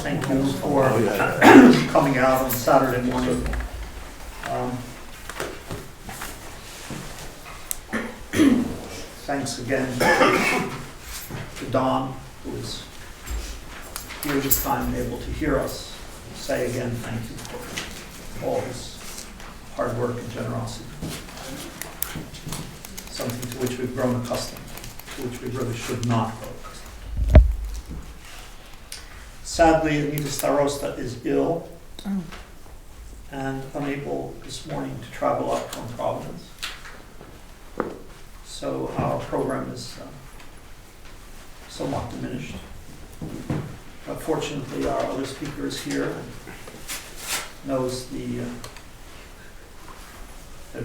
Thank you for coming out on Saturday morning. Thanks again to Don, who is here this time and able to hear us. Say again, thank you for all his hard work and generosity. Something to which we've grown accustomed, to which we really should not grow accustomed. Sadly, Anita Starosta is ill and unable this morning to travel up from Providence. So our program is somewhat diminished. But fortunately, our other speaker is here and knows that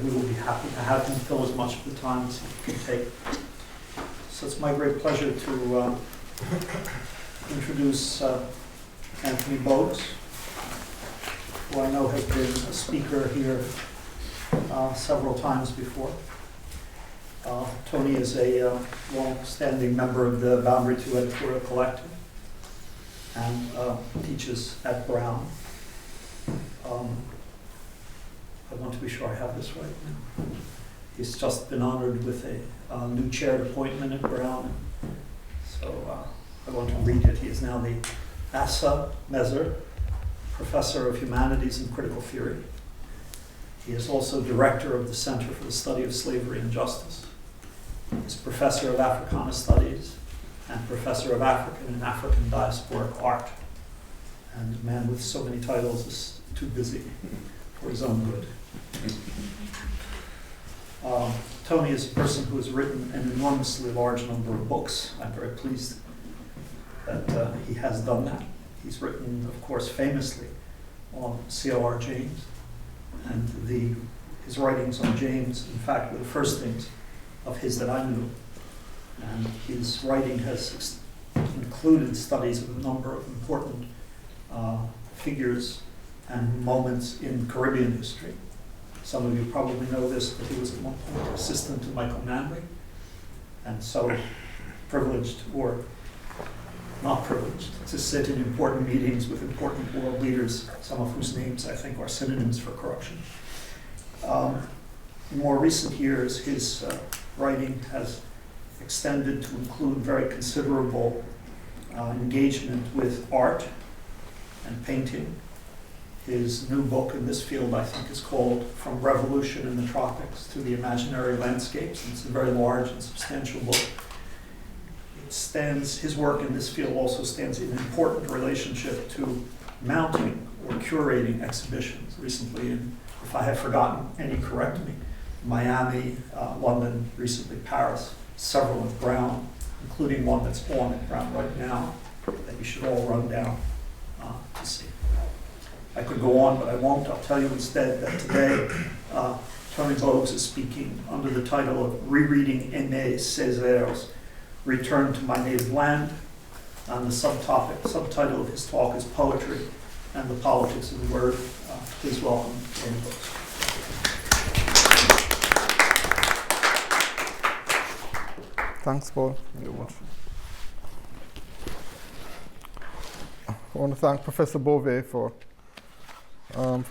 we will be happy to have him fill as much of the time as he can take. So it's my great pleasure to introduce Anthony Bogues, who I know has been a speaker here several times before. Tony is a long-standing member of the Boundary 2 Editorial Collective and teaches at Brown. I want to be sure I have this right now. He's just been honored with a new chair appointment at Brown. So I want to read it. He is now the Asa Mezer Professor of Humanities and Critical Theory. He is also director of the Center for the Study of Slavery and Justice. He's professor of Africana Studies and professor of African and African diasporic art. And a man with so many titles is too busy for his own good. Tony is a person who has written an enormously large number of books. I'm very pleased that he has done that. He's written, of course, famously on C.O.R. James, and his writings on James, in fact, were the first things of his that I knew. And his writing has included studies of a number of important figures and moments in Caribbean history. Some of you probably know this, but he was at one point assistant to Michael Manley, and so privileged, or not privileged, to sit in important meetings with important world leaders, some of whose names I think are synonyms for corruption. In more recent years, his writing has extended to include very considerable engagement with art and painting. His new book in this field, I think, is called From Revolution in the Tropics to the Imaginary Landscapes. And it's a very large and substantial book. His work in this field also stands in important relationship to mounting or curating exhibitions. Recently, if I have forgotten any, correct me, Miami, London, recently Paris, several at Brown, including one that's on at Brown right now that you should all run down to see. I could go on, but I won't. I'll tell you instead that today Tony Bogues is speaking under the title of Rereading Aimé Césaire's Return to My Native Land, and the subtitle of his talk is Poetry and the Politics of the Word. Please welcome Tony Bogues. Thanks, Paul. Very much. I want to thank Professor Bogues for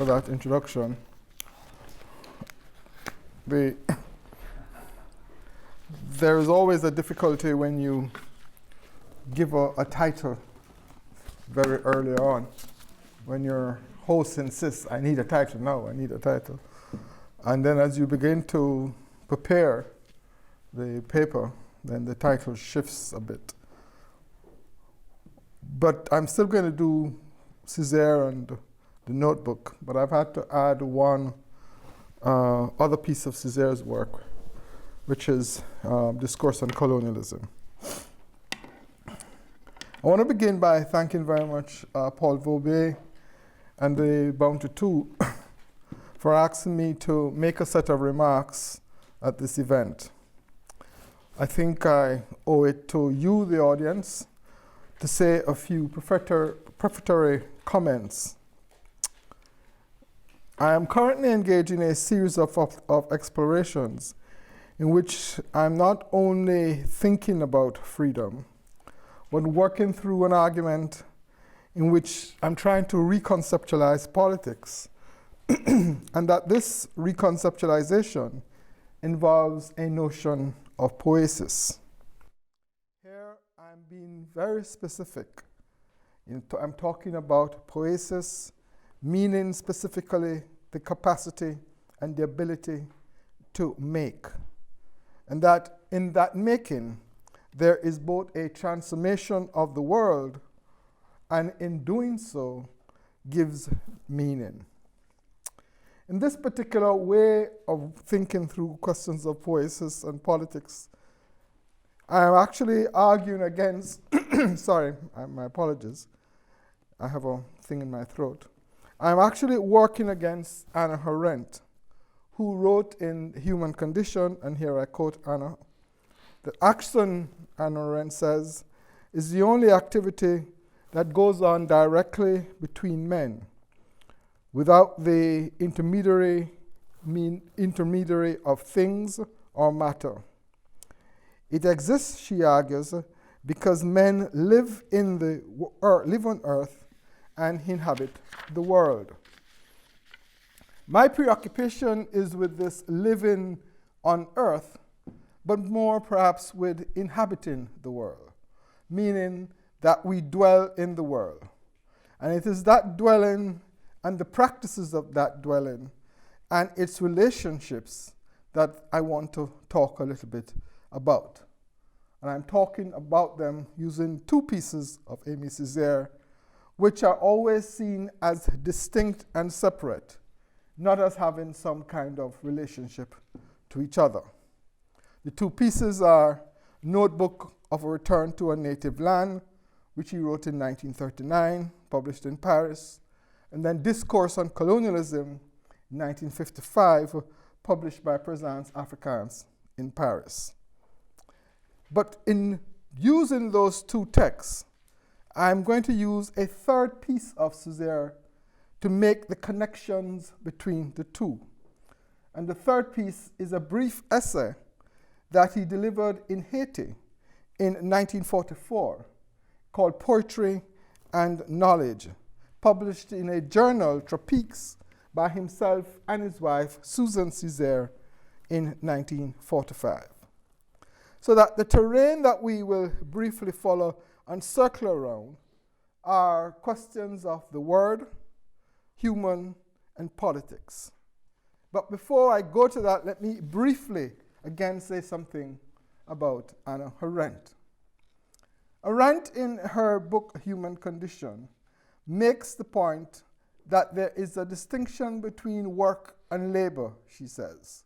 that introduction. There is always a difficulty when you give a title very early on. When your host insists, I need a title now, I need a title. And then as you begin to prepare the paper, then the title shifts a bit. But I'm still going to do Césaire and the Notebook, but I've had to add one other piece of Césaire's work, which is Discourse on Colonialism. I want to begin by thanking very much Paul Bogues and the Boundary 2 for asking me to make a set of remarks at this event. I think I owe it to you, the audience, to say a few prefatory comments. I am currently engaged in a series of explorations in which I'm not only thinking about freedom, but working through an argument in which I'm trying to reconceptualize politics, and that this reconceptualization involves a notion of poesis. Here I'm being very specific. I'm talking about poesis, meaning specifically the capacity and the ability to make. And that in that making, there is both a transformation of the world, and in doing so, gives meaning. In this particular way of thinking through questions of poesis and politics, I am actually arguing against, sorry, my apologies. I have a thing in my throat. I'm actually working against Hannah Arendt, who wrote in Human Condition, and here I quote Hannah, "The action," Hannah Arendt says, "is the only activity that goes on directly between men, without the intermediary of things or matter. It exists," she argues, "because men live on earth and inhabit the world." My preoccupation is with this living on earth, but more perhaps with inhabiting the world, meaning that we dwell in the world. And it is that dwelling and the practices of that dwelling and its relationships that I want to talk a little bit about. And I'm talking about them using two pieces of Aimé Césaire, which are always seen as distinct and separate, not as having some kind of relationship to each other. The two pieces are Notebook of a Return to a Native Land, which he wrote in 1939, published in Paris, and then Discourse on Colonialism, 1955, published by Présence Africaine in Paris. But in using those two texts, I'm going to use a third piece of Césaire to make the connections between the two. And the third piece is a brief essay that he delivered in Haiti in 1944 called Poetry and Knowledge, published in a journal, Tropiques, by himself and his wife, Susan Césaire, in 1945. So that the terrain that we will briefly follow and circle around are questions of the word, human, and politics. But before I go to that, let me briefly again say something about Hannah Arendt. Arendt, in her book Human Condition, makes the point that there is a distinction between work and labor, she says.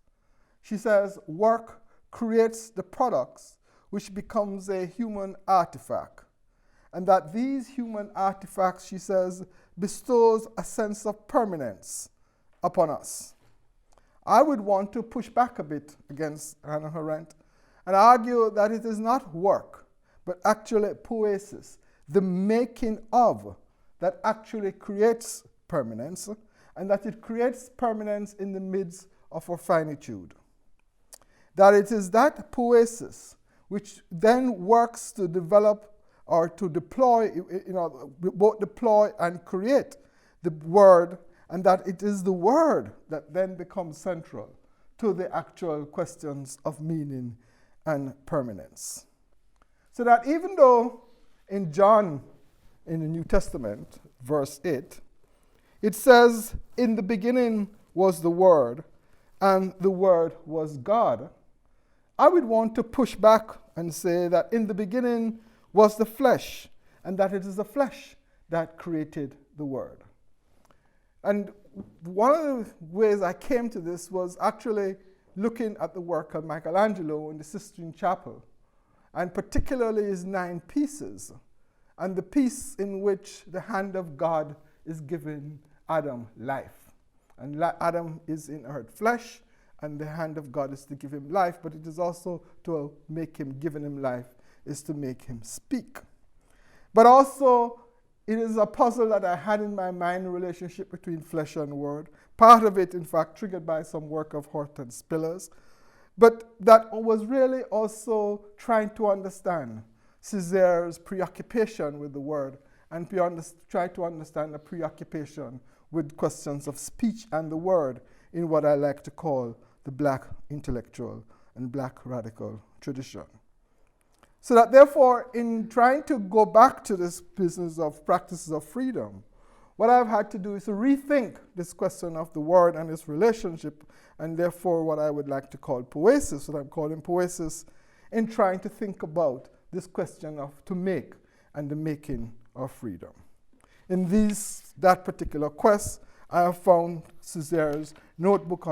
She says work creates the products which becomes a human artifact, and that these human artifacts, she says, bestows a sense of permanence upon us. I would want to push back a bit against Hannah Arendt and argue that it is not work, but actually poesis, the making of, that actually creates permanence, and that it creates permanence in the midst of our finitude. That it is that poesis which then works to develop or to deploy, both deploy and create the word, and that it is the word that then becomes central to the actual questions of meaning and permanence. So that even though in John, in the New Testament, verse 8, it says, "In the beginning was the Word, and the Word was God," I would want to push back and say that in the beginning was the flesh, and that it is the flesh that created the Word. And one of the ways I came to this was actually looking at the work of Michelangelo in the Sistine Chapel, and particularly his 9 pieces, and the piece in which the hand of God is giving Adam life. And Adam is in earth flesh, and the hand of God is to give him life, but it is also to make him, giving him life, is to make him speak. But also, it is a puzzle that I had in my mind, the relationship between flesh and word. Part of it, in fact, triggered by some work of Horton Spillers, but that was really also trying to understand Césaire's preoccupation with the word and try to understand the preoccupation with questions of speech and the word in what I like to call the black intellectual and black radical tradition. So that therefore, in trying to go back to this business of practices of freedom, what I've had to do is to rethink this question of the word and its relationship, and therefore what I would like to call poesis, what I'm calling poesis, in trying to think about this question of to make and the making of freedom. In that particular quest, I have found Césaire's notebook,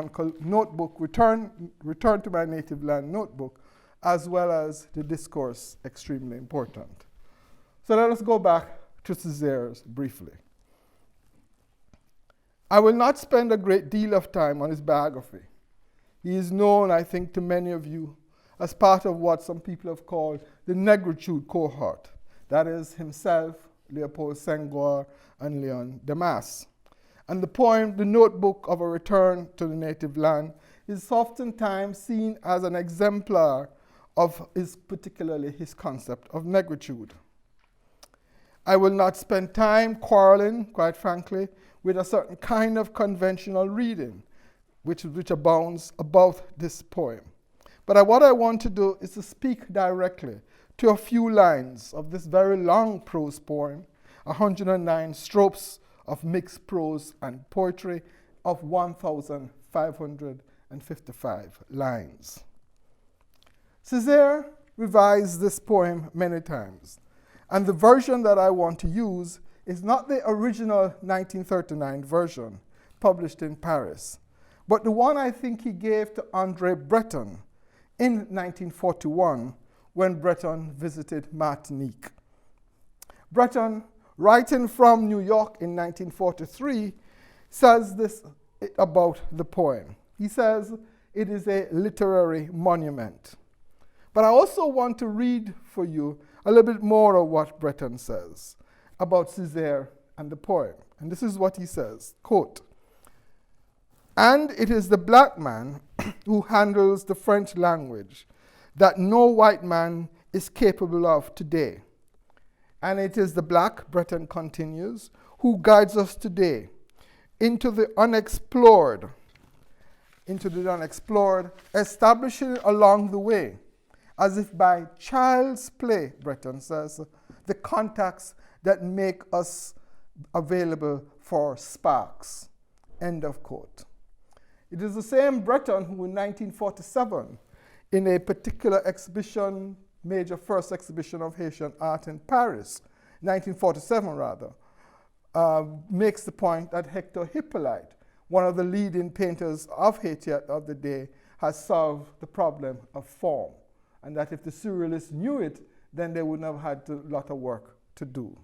Return to My Native Land notebook, as well as the discourse extremely important. So let us go back to Césaire's briefly. I will not spend a great deal of time on his biography. He is known, I think, to many of you as part of what some people have called the negritude cohort. That is himself, Leopold Senghor, and Leon Demas. And the poem, The Notebook of a Return to the Native Land, is oftentimes seen as an exemplar of particularly his concept of negritude. I will not spend time quarreling, quite frankly, with a certain kind of conventional reading which abounds about this poem. But what I want to do is to speak directly to a few lines of this very long prose poem, 109 strophes of mixed prose and poetry of 1,555 lines. Césaire revised this poem many times, and the version that I want to use is not the original 1939 version published in Paris, but the one I think he gave to André Breton in 1941 when Breton visited Martinique. Breton, writing from New York in 1943, says this about the poem. He says it is a literary monument. But I also want to read for you a little bit more of what Breton says about Césaire and the poem. And this is what he says, quote, "And it is the black man who handles the French language that no white man is capable of today. And it is the black," Breton continues, "who guides us today into the unexplored, establishing along the way, as if by child's play," Breton says, "the contacts that make us available for sparks," end of quote. It is the same Breton who in 1947, in a particular exhibition, major first exhibition of Haitian art in Paris, 1947 rather, makes the point that Hector Hippolyte, one of the leading painters of Haiti of the day, has solved the problem of form, and that if the surrealists knew it, then they wouldn't have had a lot of work to do.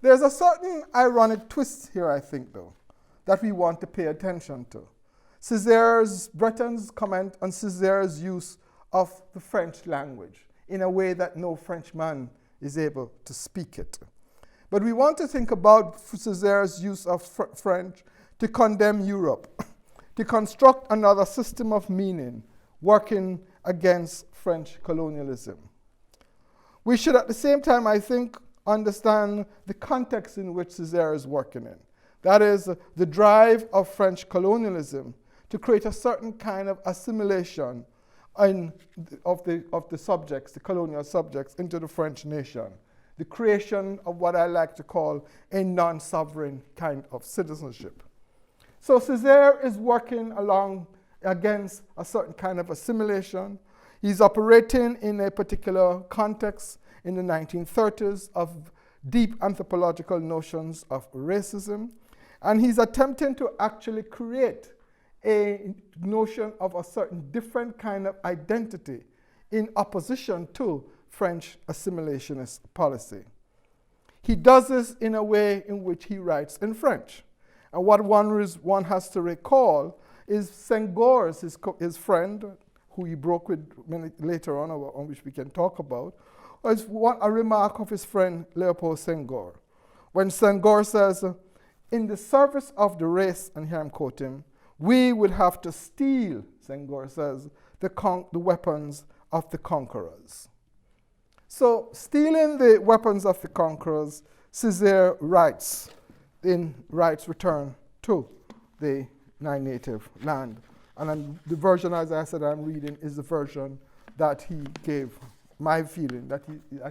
There's a certain ironic twist here, I think, though, that we want to pay attention to. Breton's comment on Césaire's use of the French language in a way that no Frenchman is able to speak it. But we want to think about Césaire's use of French to condemn Europe, to construct another system of meaning working against French colonialism. We should at the same time, I think, understand the context in which Césaire is working in. That is, the drive of French colonialism to create a certain kind of assimilation of the subjects, the colonial subjects, into the French nation. The creation of what I like to call a non-sovereign kind of citizenship. So Césaire is working along against a certain kind of assimilation. He's operating in a particular context in the 1930s of deep anthropological notions of racism. And he's attempting to actually create a notion of a certain different kind of identity in opposition to French assimilationist policy. He does this in a way in which he writes in French. And what one has to recall is Senghor, his friend, who he broke with later on which we can talk about, was a remark of his friend Leopold Senghor. When Senghor says, "In the service of the race," and here I'm quoting, "we would have to steal," Senghor says, the weapons of the conquerors." So stealing the weapons of the conquerors Césaire writes return to the native land. And then the version, as I said, I'm reading is the version that he gave, my feeling that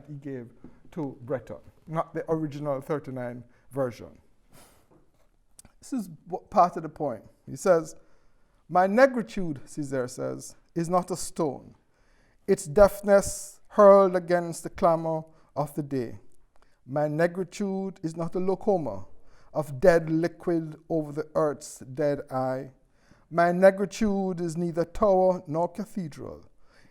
he gave to Breton, not the original 39 version. This is part of the poem. He says, "My negritude," Césaire says, "is not a stone. Its deafness hurled against the clamor of the day. My negritude is not a lacoma of dead liquid over the earth's dead eye. My negritude is neither tower nor cathedral.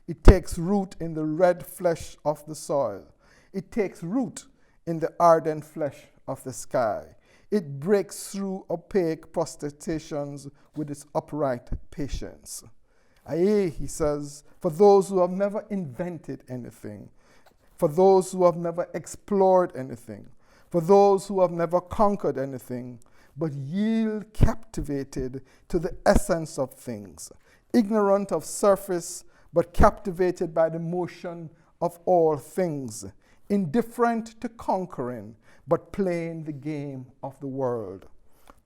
It takes root in the red flesh of the soil. It takes root in the ardent flesh of the sky. It breaks through opaque protestations with its upright patience." Aye, he says, for those who have never invented anything, for those who have never explored anything, for those who have never conquered anything, but yield captivated to the essence of things, ignorant of surface, but captivated by the motion of all things, indifferent to conquering, but playing the game of the world.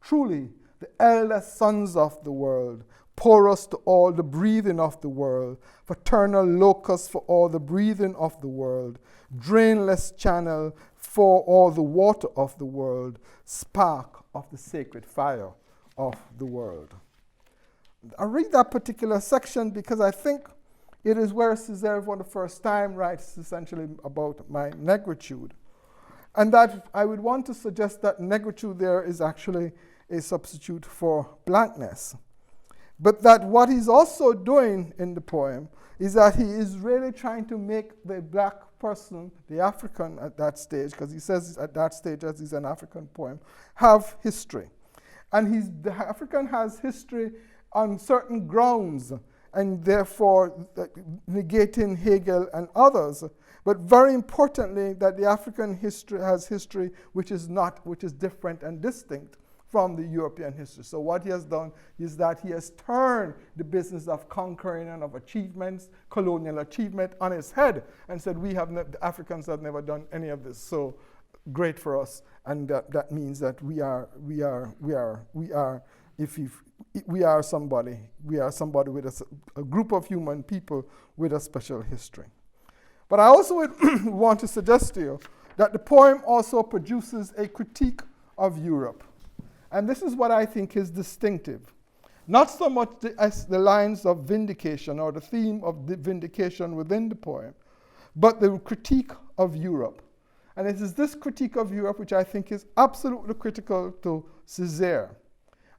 Truly, the elder sons of the world, porous to all the breathing of the world, fraternal locus for all the breathing of the world, drainless channel for all the water of the world, spark of the sacred fire of the world. I read that particular section because I think it is where Césaire for the first time writes essentially about my negritude. And that I would want to suggest that negritude there is actually a substitute for blackness. But that what he's also doing in the poem is that he is really trying to make the black person, the African at that stage, because he says at that stage, as he's an African poem, have history. And the African has history on certain grounds, and therefore negating Hegel and others. But very importantly, that the African history has history which is different and distinct from the European history. So what he has done is that he has turned the business of conquering and of achievements, colonial achievement, on its head and said, the Africans have never done any of this. So great for us, and that means that we are somebody with a group of human people with a special history. But I also would want to suggest to you that the poem also produces a critique of Europe. And this is what I think is distinctive. Not so much as the lines of vindication or the theme of the vindication within the poem, but the critique of Europe. And it is this critique of Europe which I think is absolutely critical to Césaire.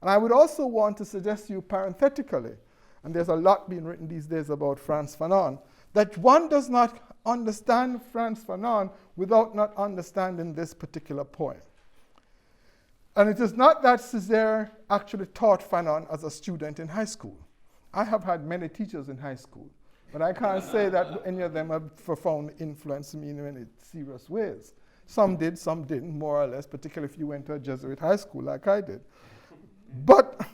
And I would also want to suggest to you parenthetically, and there's a lot being written these days about Frantz Fanon, that one does not understand Frantz Fanon without not understanding this particular poem. And it is not that Césaire actually taught Fanon as a student in high school. I have had many teachers in high school, but I can't say that any of them have profound influence me in any serious ways. Some did, some didn't, more or less, particularly if you went to a Jesuit high school like I did. But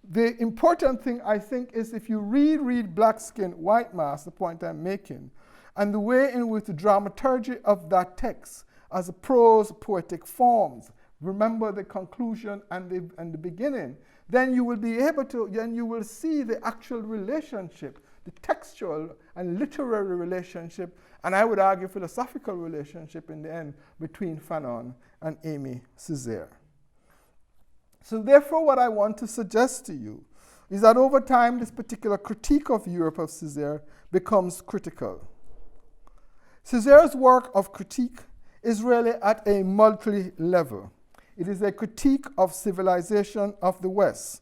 the important thing, I think, is if you read Black Skin, White Mask, the point I'm making, and the way in which the dramaturgy of that text as a prose poetic forms, remember the conclusion and the beginning, then you will be able to, then you will see the actual relationship, the textual and literary relationship, and I would argue philosophical relationship in the end between Fanon and Aimé Césaire. So therefore what I want to suggest to you is that over time this particular critique of Europe of Césaire becomes critical. Césaire's work of critique is really at a multi-level. It is a critique of civilization of the West,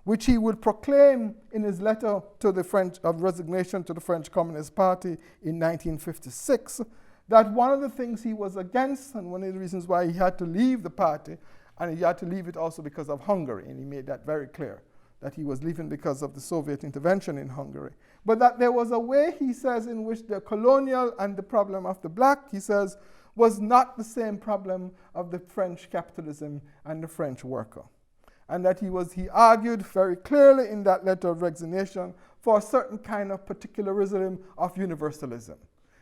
which he would proclaim in his letter to the French of resignation to the French Communist Party in 1956, that one of the things he was against, and one of the reasons why he had to leave the party, and he had to leave it also because of Hungary, and he made that very clear, that he was leaving because of the Soviet intervention in Hungary. But that there was a way, he says, in which the colonial and the problem of the black, he says, was not the same problem of the French capitalism and the French worker. And that he argued very clearly in that letter of resignation for a certain kind of particularism of universalism.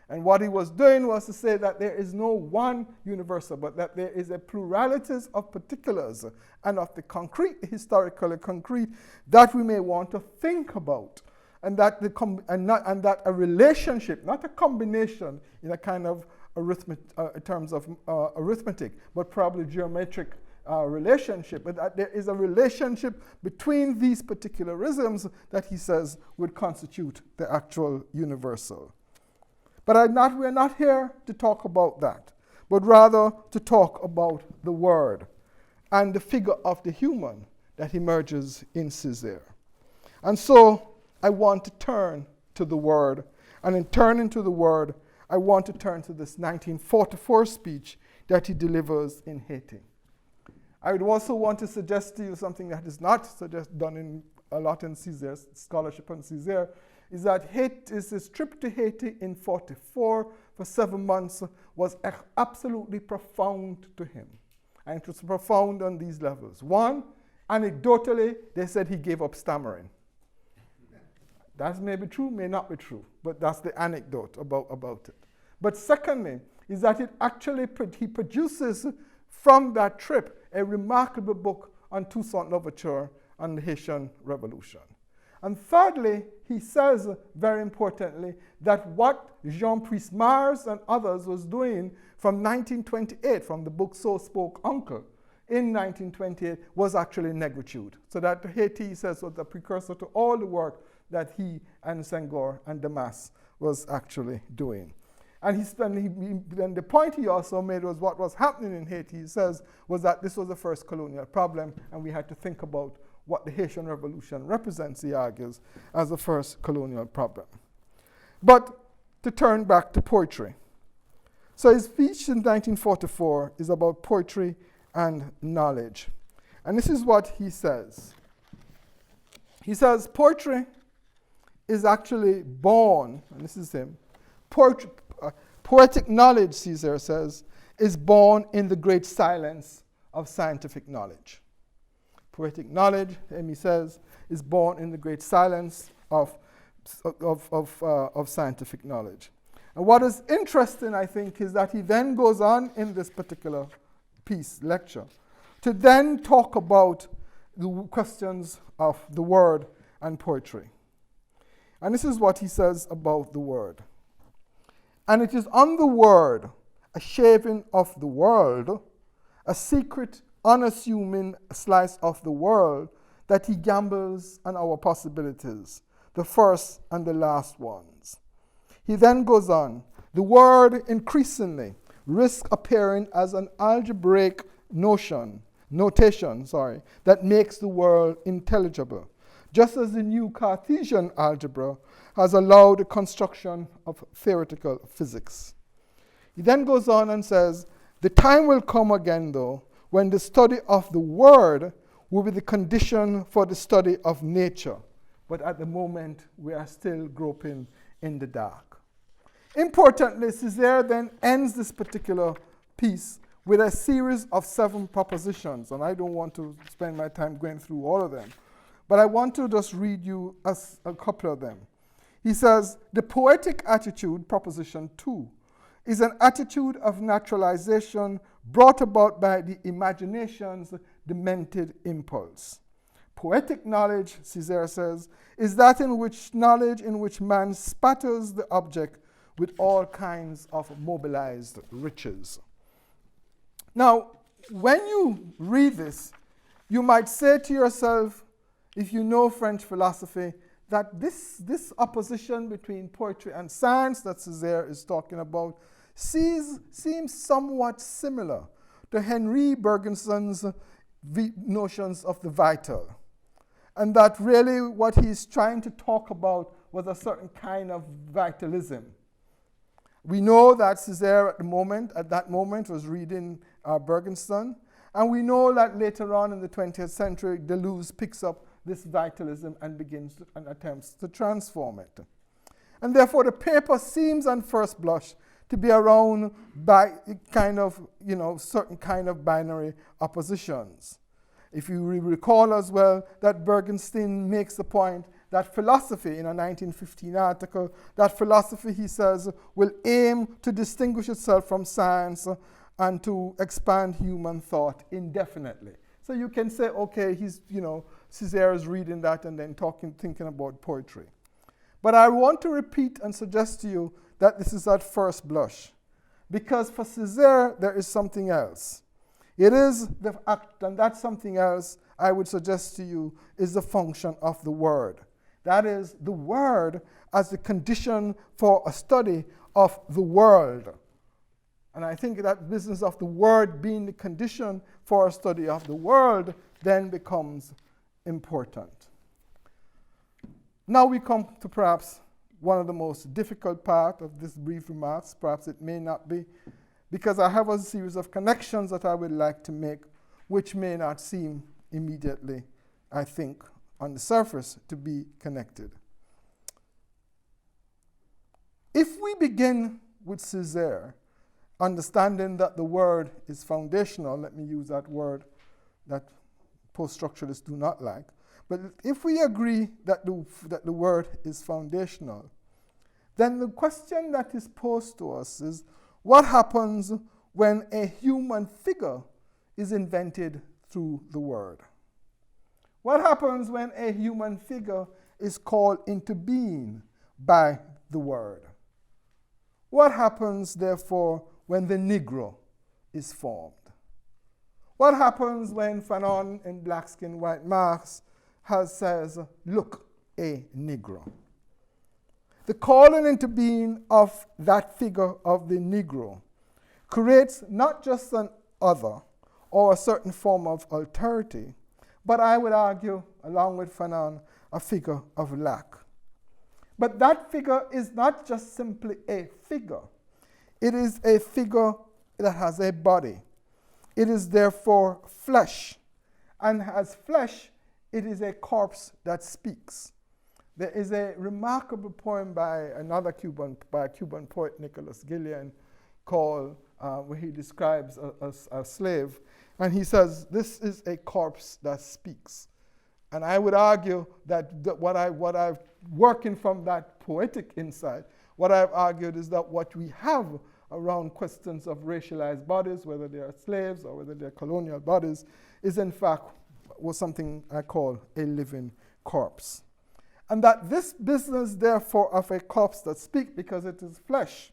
And what he was doing was to say that there is no one universal, but that there is a pluralities of particulars and of the concrete, historically concrete, that we may want to think about. And that, that a relationship, not a combination in a kind of in terms of arithmetic, but probably geometric relationship, but that there is a relationship between these particularisms that he says would constitute the actual universal. But we're not here to talk about that, but rather to talk about the word and the figure of the human that emerges in Césaire. And so I want to turn to the word, and in turning to the word, I want to turn to this 1944 speech that he delivers in Haiti. I would also want to suggest to you something that is not done a lot in Césaire's scholarship on Césaire, is that his trip to Haiti in 1944 for 7 months was absolutely profound to him. And it was profound on these levels. One, anecdotally, they said he gave up stammering. That may be true, may not be true, but that's the anecdote about it. But secondly, is that he produces from that trip a remarkable book on Toussaint Louverture and the Haitian Revolution. And thirdly, he says, very importantly, that what Jean Price-Mars and others was doing from 1928, from the book So Spoke Uncle, in 1928, was actually negritude. So that Haiti, he says, was the precursor to all the work that he and Senghor and Damas was actually doing. And then the point he also made was what was happening in Haiti, he says, was that this was the first colonial problem, and we had to think about what the Haitian Revolution represents, he argues, as the first colonial problem. But to turn back to poetry. So his speech in 1944 is about poetry and knowledge. And this is what he says. He says, poetry is actually born, and this is him, poetic knowledge, Césaire says, is born in the great silence of scientific knowledge. Poetic knowledge, he says, is born in the great silence of scientific knowledge. And what is interesting, I think, is that he then goes on in this particular lecture, to then talk about the questions of the word and poetry. And this is what he says about the word. And it is on the word, a shaving of the world, a secret, unassuming slice of the world, that he gambles on our possibilities, the first and the last ones. He then goes on, the word increasingly risks appearing as an algebraic notation, that makes the world intelligible, just as the new Cartesian algebra has allowed the construction of theoretical physics. He then goes on and says, the time will come again, though, when the study of the word will be the condition for the study of nature. But at the moment, we are still groping in the dark. Importantly, Césaire then ends this particular piece with a series of 7 propositions, and I don't want to spend my time going through all of them, but I want to just read you a couple of them. He says, the poetic attitude, proposition 2, is an attitude of naturalization brought about by the imagination's demented impulse. Poetic knowledge, Césaire says, is that knowledge in which man spatters the object with all kinds of mobilized riches. Now, when you read this, you might say to yourself, if you know French philosophy, that this opposition between poetry and science that Césaire is talking about seems somewhat similar to Henri Bergson's notions of the vital. And that really what he's trying to talk about was a certain kind of vitalism. We know that Césaire at that moment was reading Bergson, and we know that later on in the 20th century, Deleuze picks up this vitalism and attempts to transform it. And therefore the paper seems on first blush to be around by certain kind of binary oppositions. If you recall as well that Bergson makes the point that philosophy, in a 1915 article, that philosophy, he says, will aim to distinguish itself from science and to expand human thought indefinitely. So you can say, okay, Césaire is reading that and then thinking about poetry. But I want to repeat and suggest to you that this is at first blush. Because for Césaire, there is something else. It is the act, and that something else, I would suggest to you, is the function of the word. That is, the word as the condition for a study of the world. And I think that business of the word being the condition for a study of the world then becomes important. Now we come to perhaps one of the most difficult part of this brief remarks. Perhaps it may not be, because I have a series of connections that I would like to make, which may not seem immediately, I think, on the surface to be connected. If we begin with Césaire, understanding that the word is foundational, let me use that word that post-structuralists do not like, but if we agree that the word is foundational, then the question that is posed to us is, what happens when a human figure is invented through the word? What happens when a human figure is called into being by the word? What happens, therefore, when the Negro is formed? What happens when Fanon in Black Skin, White Masks says, look, a Negro? The calling into being of that figure of the Negro creates not just an other or a certain form of alterity, but I would argue, along with Fanon, a figure of lack. But that figure is not just simply a figure. It is a figure that has a body. It is therefore flesh. And as flesh, it is a corpse that speaks. There is a remarkable poem by a Cuban poet, Nicholas Gillian, called, where he describes a slave. And he says, this is a corpse that speaks. And I would argue that what I've working from that poetic insight, what I've argued is that what we have around questions of racialized bodies, whether they are slaves or whether they're colonial bodies, is in fact was something I call a living corpse. And that this business, therefore, of a corpse that speaks because it is flesh,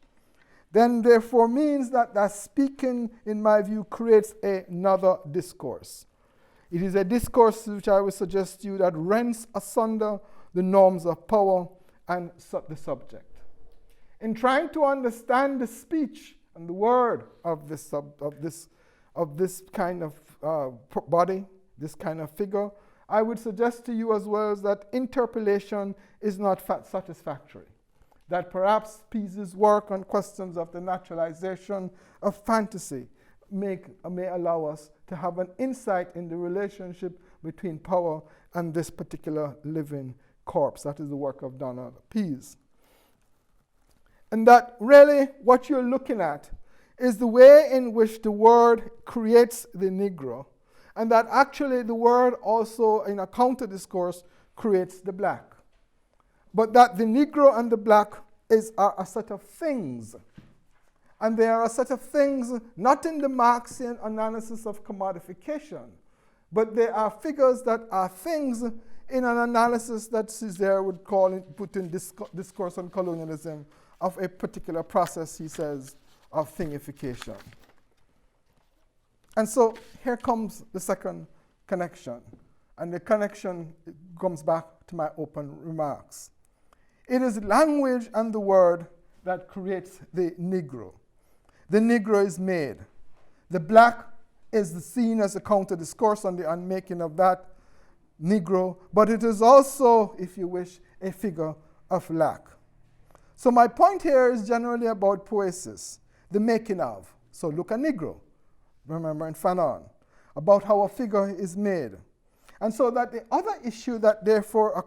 then therefore means that that speaking, in my view, creates another discourse. It is a discourse which I would suggest to you that rents asunder the norms of power and the subject. In trying to understand the speech and the word of this kind of body, this kind of figure, I would suggest to you as well that interpolation is not satisfactory. That perhaps Pease's work on questions of the naturalization of fantasy may allow us to have an insight in the relationship between power and this particular living corpse. That is the work of Donald Pease. And that really what you're looking at is the way in which the word creates the Negro, and that actually the word also, in a counter discourse, creates the black. But that the Negro and the black are a set of things. And they are a set of things not in the Marxian analysis of commodification, but they are figures that are things in an analysis that Césaire would put in discourse on colonialism of a particular process, he says, of thingification. And so here comes the second connection. And the connection comes back to my open remarks. It is language and the word that creates the Negro. The Negro is made. The black is seen as a counter discourse on the unmaking of that Negro, but it is also, if you wish, a figure of lack. So my point here is generally about poesis, the making of. So look at Negro, remember in Fanon, about how a figure is made. And so that the other issue that therefore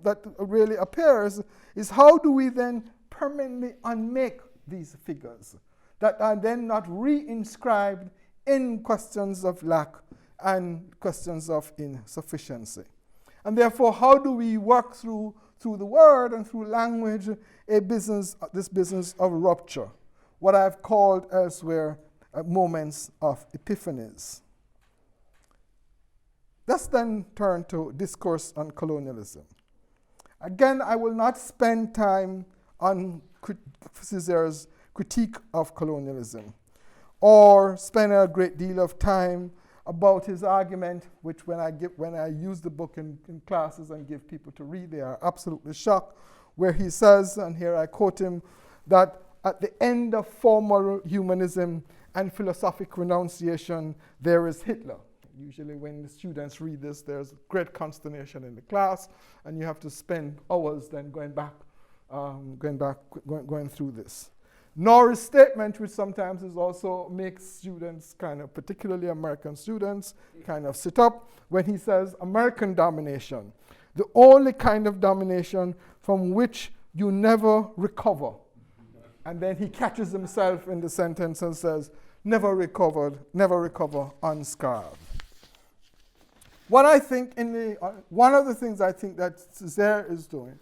that really appears is how do we then permanently unmake these figures that are then not reinscribed in questions of lack and questions of insufficiency. And therefore, how do we work through the word and through language this business of rupture, what I've called elsewhere moments of epiphanies. Let's then turn to discourse on colonialism. Again, I will not spend time on Césaire's critique of colonialism, or spend a great deal of time about his argument, which when I use the book in classes and give people to read, they are absolutely shocked, where he says, and here I quote him, that at the end of formal humanism and philosophic renunciation, there is Hitler. Usually when the students read this, there's great consternation in the class, and you have to spend hours then going through this. Norris' statement, which sometimes is also makes students kind of, particularly American students, kind of sit up when he says American domination, the only kind of domination from which you never recover. And then he catches himself in the sentence and says, never recover unscarred. What I think one of the things I think that Césaire is doing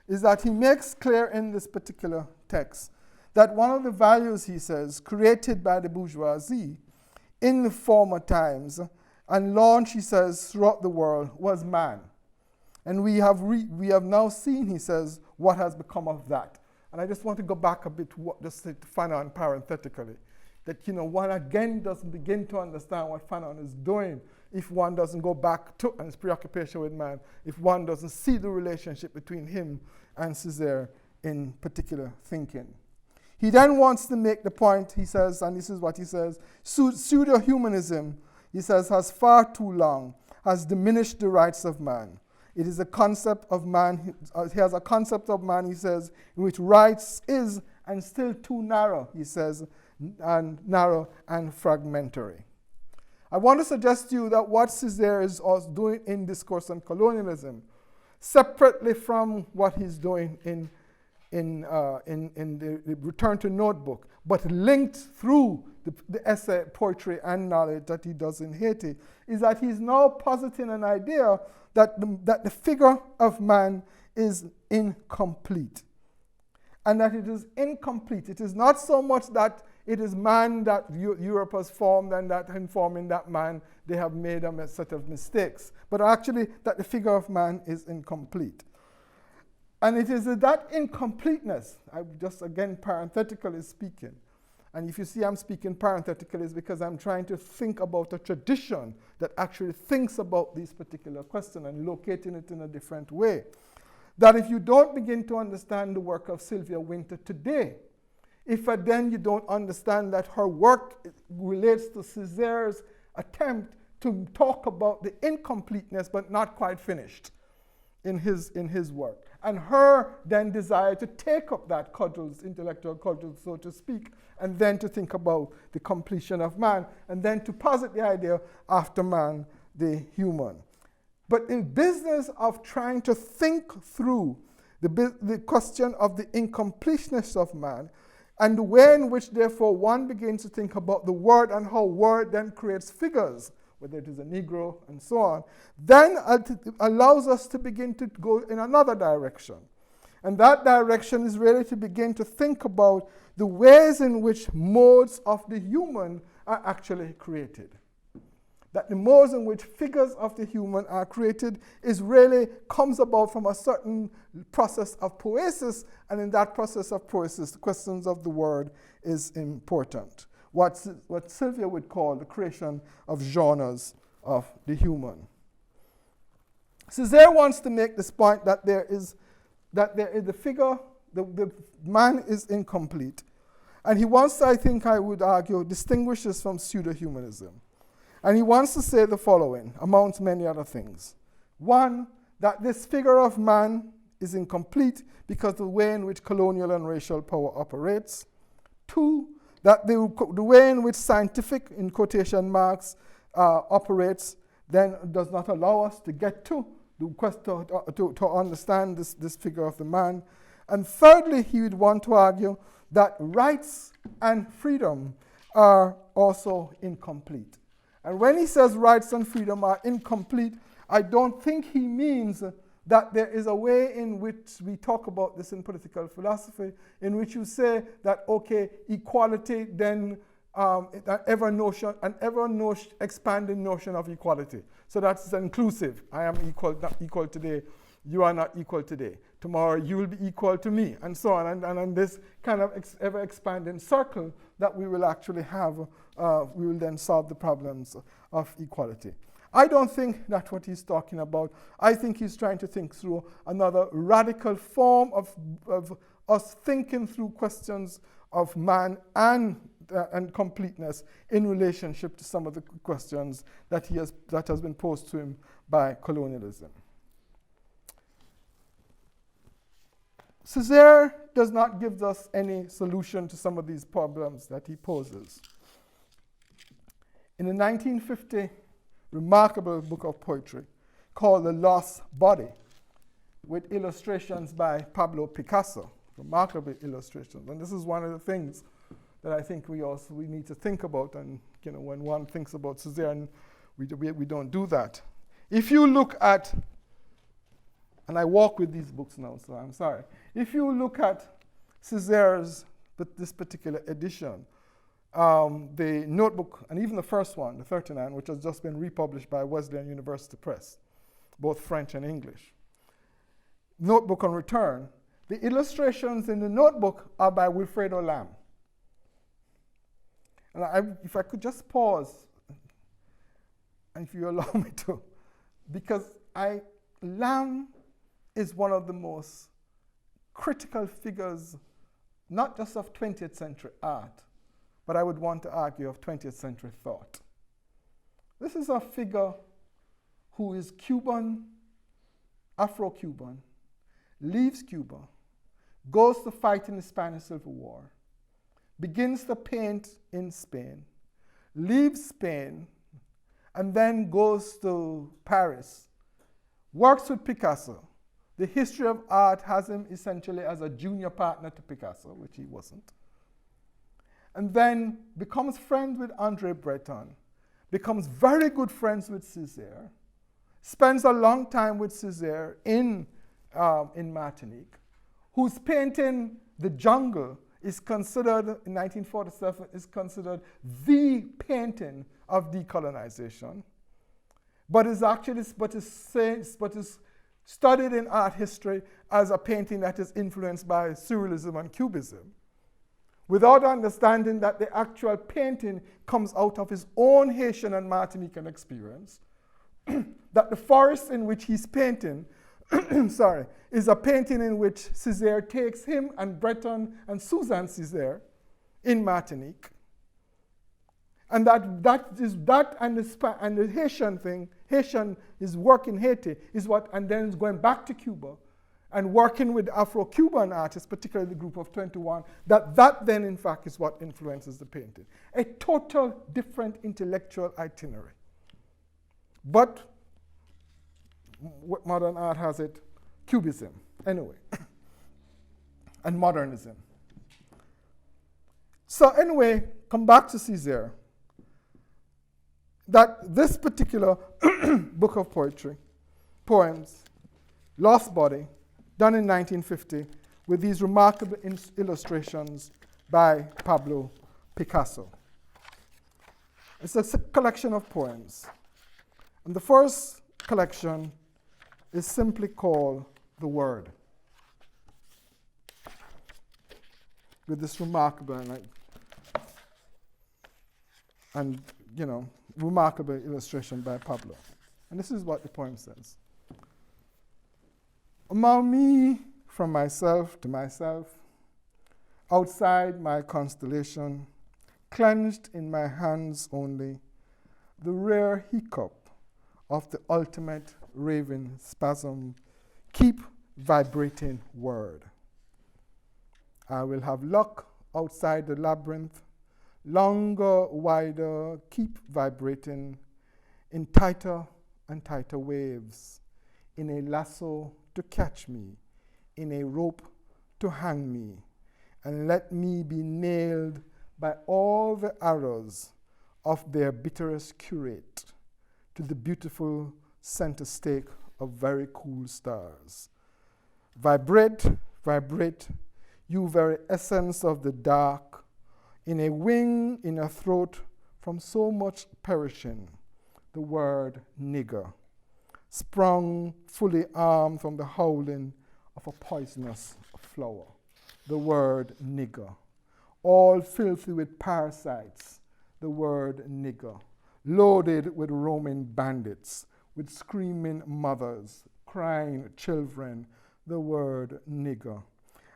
is that he makes clear in this particular text that one of the values, he says, created by the bourgeoisie in the former times and launched, he says, throughout the world was man. And we have now seen, he says, what has become of that. And I just want to go back a bit, just to Fanon parenthetically, that one again doesn't begin to understand what Fanon is doing if one doesn't go back to and his preoccupation with man, if one doesn't see the relationship between him and Césaire in particular thinking. He then wants to make the point, he says, and this is what he says, pseudo-humanism, he says, has far too long, has diminished the rights of man. It is a concept of man, he has a concept of man, he says, in which rights is and still too narrow, he says, and narrow and fragmentary. I want to suggest to you that what Césaire is also doing in Discourse on Colonialism, separately from what he's doing in the Return to Notebook, but linked through the essay, poetry, and knowledge that he does in Haiti, is that he's now positing an idea that the figure of man is incomplete. And that it is incomplete. It is not so much that it is man that Europe has formed, and that in forming that man they have made a set of mistakes, but actually that the figure of man is incomplete. And it is that incompleteness, I just again parenthetically speaking, and if you see I'm speaking parenthetically, it's because I'm trying to think about a tradition that actually thinks about these particular questions and locating it in a different way. That if you don't begin to understand the work of Sylvia Wynter today, if then you don't understand that her work relates to Césaire's attempt to talk about the incompleteness but not quite finished in his work, and her then desire to take up that cudgels, intellectual cudgels, so to speak, and then to think about the completion of man, and then to posit the idea after man, the human. But in business of trying to think through the question of the incompleteness of man, and the way in which, therefore, one begins to think about the word and how word then creates figures, whether it is a Negro and so on, then it allows us to begin to go in another direction. And that direction is really to begin to think about the ways in which modes of the human are actually created. That the modes in which figures of the human are created comes about from a certain process of poesis, and in that process of poesis, the questions of the word is important. What Sylvia would call the creation of genres of the human. Césaire wants to make this point that there is the figure, the man is incomplete. And he wants to, I think I would argue, distinguish this from pseudo-humanism. And he wants to say the following, amongst many other things. One, that this figure of man is incomplete because of the way in which colonial and racial power operates. Two, that the way in which scientific, in quotation marks, operates then does not allow us to get to the question to understand this figure of the man. And thirdly, he would want to argue that rights and freedom are also incomplete. And when he says rights and freedom are incomplete, I don't think he means that there is a way in which we talk about this in political philosophy, in which you say that, okay, equality then an ever expanding notion of equality. So that's inclusive. I am equal, not equal today. You are not equal today. Tomorrow you will be equal to me, and so on. And this kind of ever expanding circle that we will actually have, we will then solve the problems of equality. I don't think that's what he's talking about. I think he's trying to think through another radical form of us thinking through questions of man and completeness in relationship to some of the questions that has been posed to him by colonialism. Césaire does not give us any solution to some of these problems that he poses. In the 1950 remarkable book of poetry called The Lost Body, with illustrations by Pablo Picasso, remarkable illustrations. And this is one of the things that I think we need to think about. And when one thinks about Césaire, we don't do that. If you look at, and I walk with these books now, so I'm sorry. If you look at Césaire's, this particular edition, the notebook, and even the first one, the 39, which has just been republished by Wesleyan University Press, both French and English. Notebook on Return. The illustrations in the notebook are by Wilfredo Lamb. And if I could just pause, and if you allow me to, because Lamb is one of the most critical figures, not just of 20th century art, but I would want to argue of 20th century thought. This is a figure who is Cuban, Afro-Cuban, leaves Cuba, goes to fight in the Spanish Civil War, begins to paint in Spain, leaves Spain, and then goes to Paris, works with Picasso. The history of art has him essentially as a junior partner to Picasso, which he wasn't. And then becomes friends with André Breton, becomes very good friends with Césaire, spends a long time with Césaire in Martinique, whose painting, The Jungle, is considered, in 1947, is considered the painting of decolonization, but is studied in art history as a painting that is influenced by Surrealism and Cubism, without understanding that the actual painting comes out of his own Haitian and Martinican experience, that the forest in which he's painting is a painting in which Césaire takes him and Breton and Suzanne Césaire in Martinique. And that and the Haitian thing, Haitian is work in Haiti, and then is going back to Cuba and working with Afro-Cuban artists, particularly the group of 21, that then in fact is what influences the painting. A total different intellectual itinerary. But what modern art has it? Cubism, anyway, and modernism. So anyway, come back to Césaire. That this particular book of poems, Lost Body, done in 1950, with these remarkable illustrations by Pablo Picasso. It's a collection of poems. And the first collection is simply called The Word, with this remarkable remarkable illustration by Pablo. And this is what the poem says. Among me, from myself to myself, outside my constellation, clenched in my hands only, the rare hiccup of the ultimate raving spasm, keep vibrating word. I will have luck outside the labyrinth, longer, wider, keep vibrating in tighter and tighter waves, in a lasso to catch me, in a rope to hang me, and let me be nailed by all the arrows of their bitterest curate to the beautiful center stake of very cool stars. Vibrate, vibrate, you very essence of the dark, in a wing, in a throat, from so much perishing, the word nigger, sprung fully armed from the howling of a poisonous flower, the word nigger, all filthy with parasites, the word nigger, loaded with roaming bandits, with screaming mothers, crying children, the word nigger,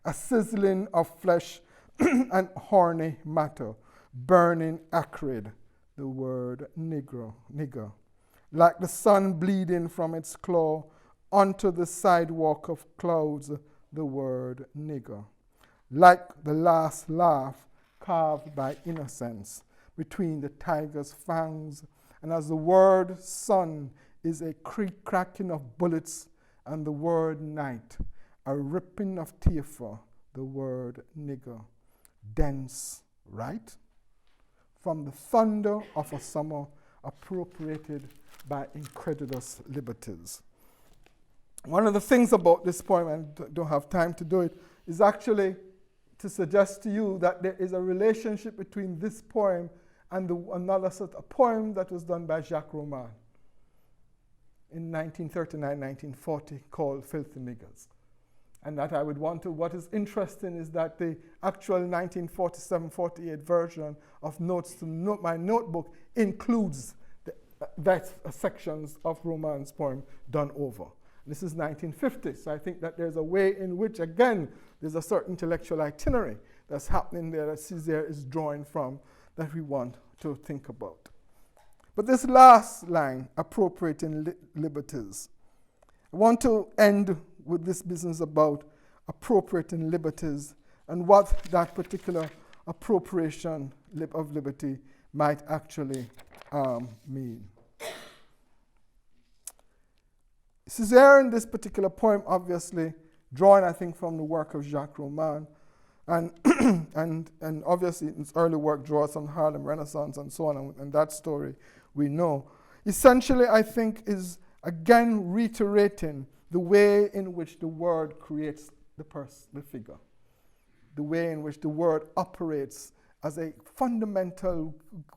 a sizzling of flesh and horny matter, burning acrid, the word nigger, like the sun bleeding from its claw onto the sidewalk of clouds, the word nigger, like the last laugh carved by innocence between the tiger's fangs, and as the word sun is a cracking of bullets, and the word night a ripping of tearful, the word nigger, dense, right? From the thunder of a summer appropriated by incredulous liberties. One of the things about this poem, and I don't have time to do it, is actually to suggest to you that there is a relationship between this poem and another sort of poem that was done by Jacques Roman in 1939-1940 called Filthy Niggers. And that I would want to, what is interesting is that the actual 1947-48 version of Notes to my Notebook includes that sections of Roman's poem done over. This is 1950, so I think that there's a way in which, again, there's a certain intellectual itinerary that's happening there that Césaire is drawing from that we want to think about. But this last line, appropriating liberties, I want to end with this business about appropriating liberties and what that particular appropriation of liberty might actually mean. Césaire in this particular poem, obviously drawing, I think, from the work of Jacques Roman, and and obviously his early work draws on Harlem Renaissance and so on, and that story we know. Essentially, I think, is again reiterating the way in which the word creates the figure, the way in which the word operates as a fundamental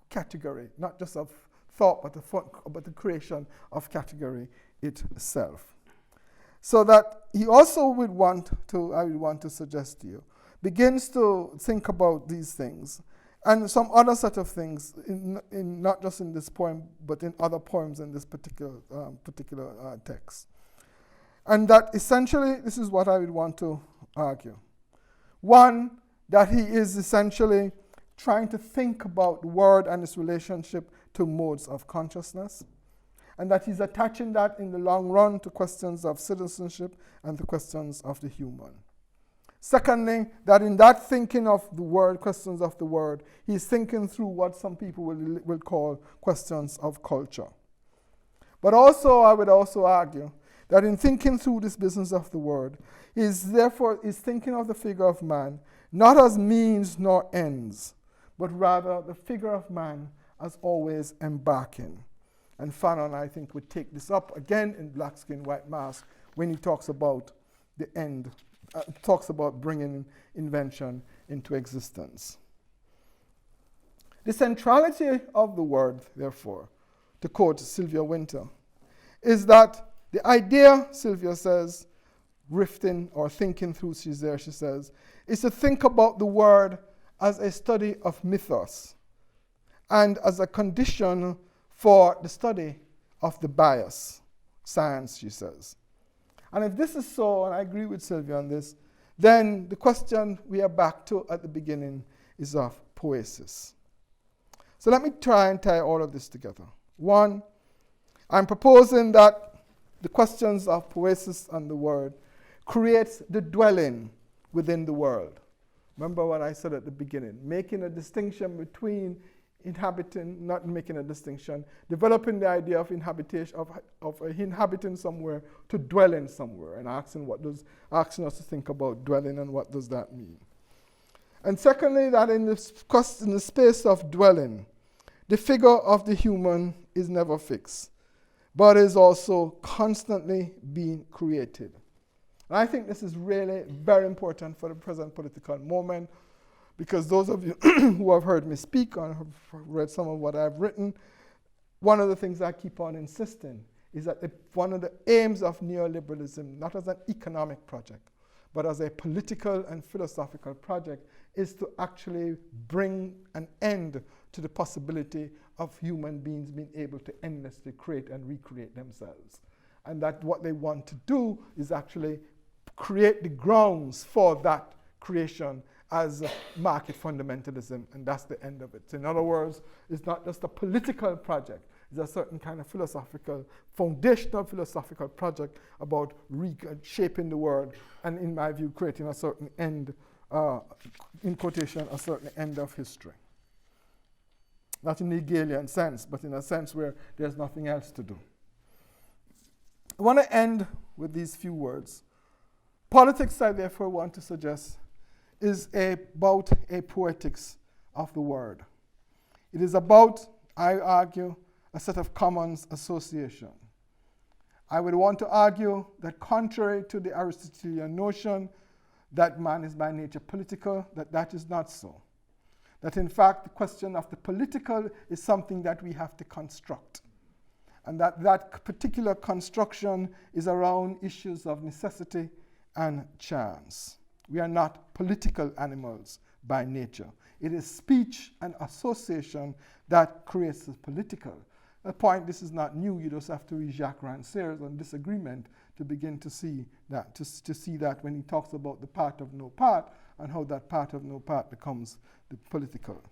category, not just of thought, but the creation of category itself. So that he also I would want to suggest to you, begins to think about these things and some other set of things, in not just in this poem, but in other poems in this particular text. And that essentially, this is what I would want to argue. One, that he is essentially trying to think about the word and its relationship to modes of consciousness, and that he's attaching that in the long run to questions of citizenship and the questions of the human. Secondly, that in that thinking of the word, questions of the word, he's thinking through what some people will call questions of culture. But also, I would also argue that in thinking through this business of the word, is thinking of the figure of man not as means nor ends, but rather the figure of man as always embarking. And Fanon, I think, would take this up again in Black Skin, White Mask when he talks about the end, talks about bringing invention into existence. The centrality of the word, therefore, to quote Sylvia Wynter, is that the idea, Sylvia says, rifting or thinking through Césaire, she says, is to think about the word as a study of mythos and as a condition for the study of the bias, science, she says. And if this is so, and I agree with Sylvia on this, then the question we are back to at the beginning is of poesis. So let me try and tie all of this together. One, I'm proposing that the questions of poesis and the word creates the dwelling within the world. Remember what I said at the beginning, making a distinction between inhabiting, not making a distinction, developing the idea of inhabitation, of inhabiting somewhere to dwelling somewhere, and asking us to think about dwelling and what does that mean. And secondly, that in the space of dwelling, the figure of the human is never fixed, but is also constantly being created. And I think this is really very important for the present political moment, because those of you who have heard me speak and have read some of what I've written, one of the things I keep on insisting is that one of the aims of neoliberalism, not as an economic project, but as a political and philosophical project, is to actually bring an end to the possibility of human beings being able to endlessly create and recreate themselves. And that what they want to do is actually create the grounds for that creation as market fundamentalism, and that's the end of it. So in other words, it's not just a political project, it's a certain kind of philosophical, foundational philosophical project about reshaping the world, and in my view, creating a certain end, in quotation, a certain end of history. Not in the Hegelian sense, but in a sense where there's nothing else to do. I want to end with these few words. Politics, I therefore want to suggest, is about a poetics of the word. It is about, I argue, a set of commons association. I would want to argue that contrary to the Aristotelian notion that man is by nature political, that is not so. That in fact the question of the political is something that we have to construct. And that particular construction is around issues of necessity and chance. We are not political animals by nature. It is speech and association that creates the political. A point, this is not new. You just have to read Jacques Rancière's on disagreement to begin to see that, to see that when he talks about the part of no part and how that part of no part becomes the political.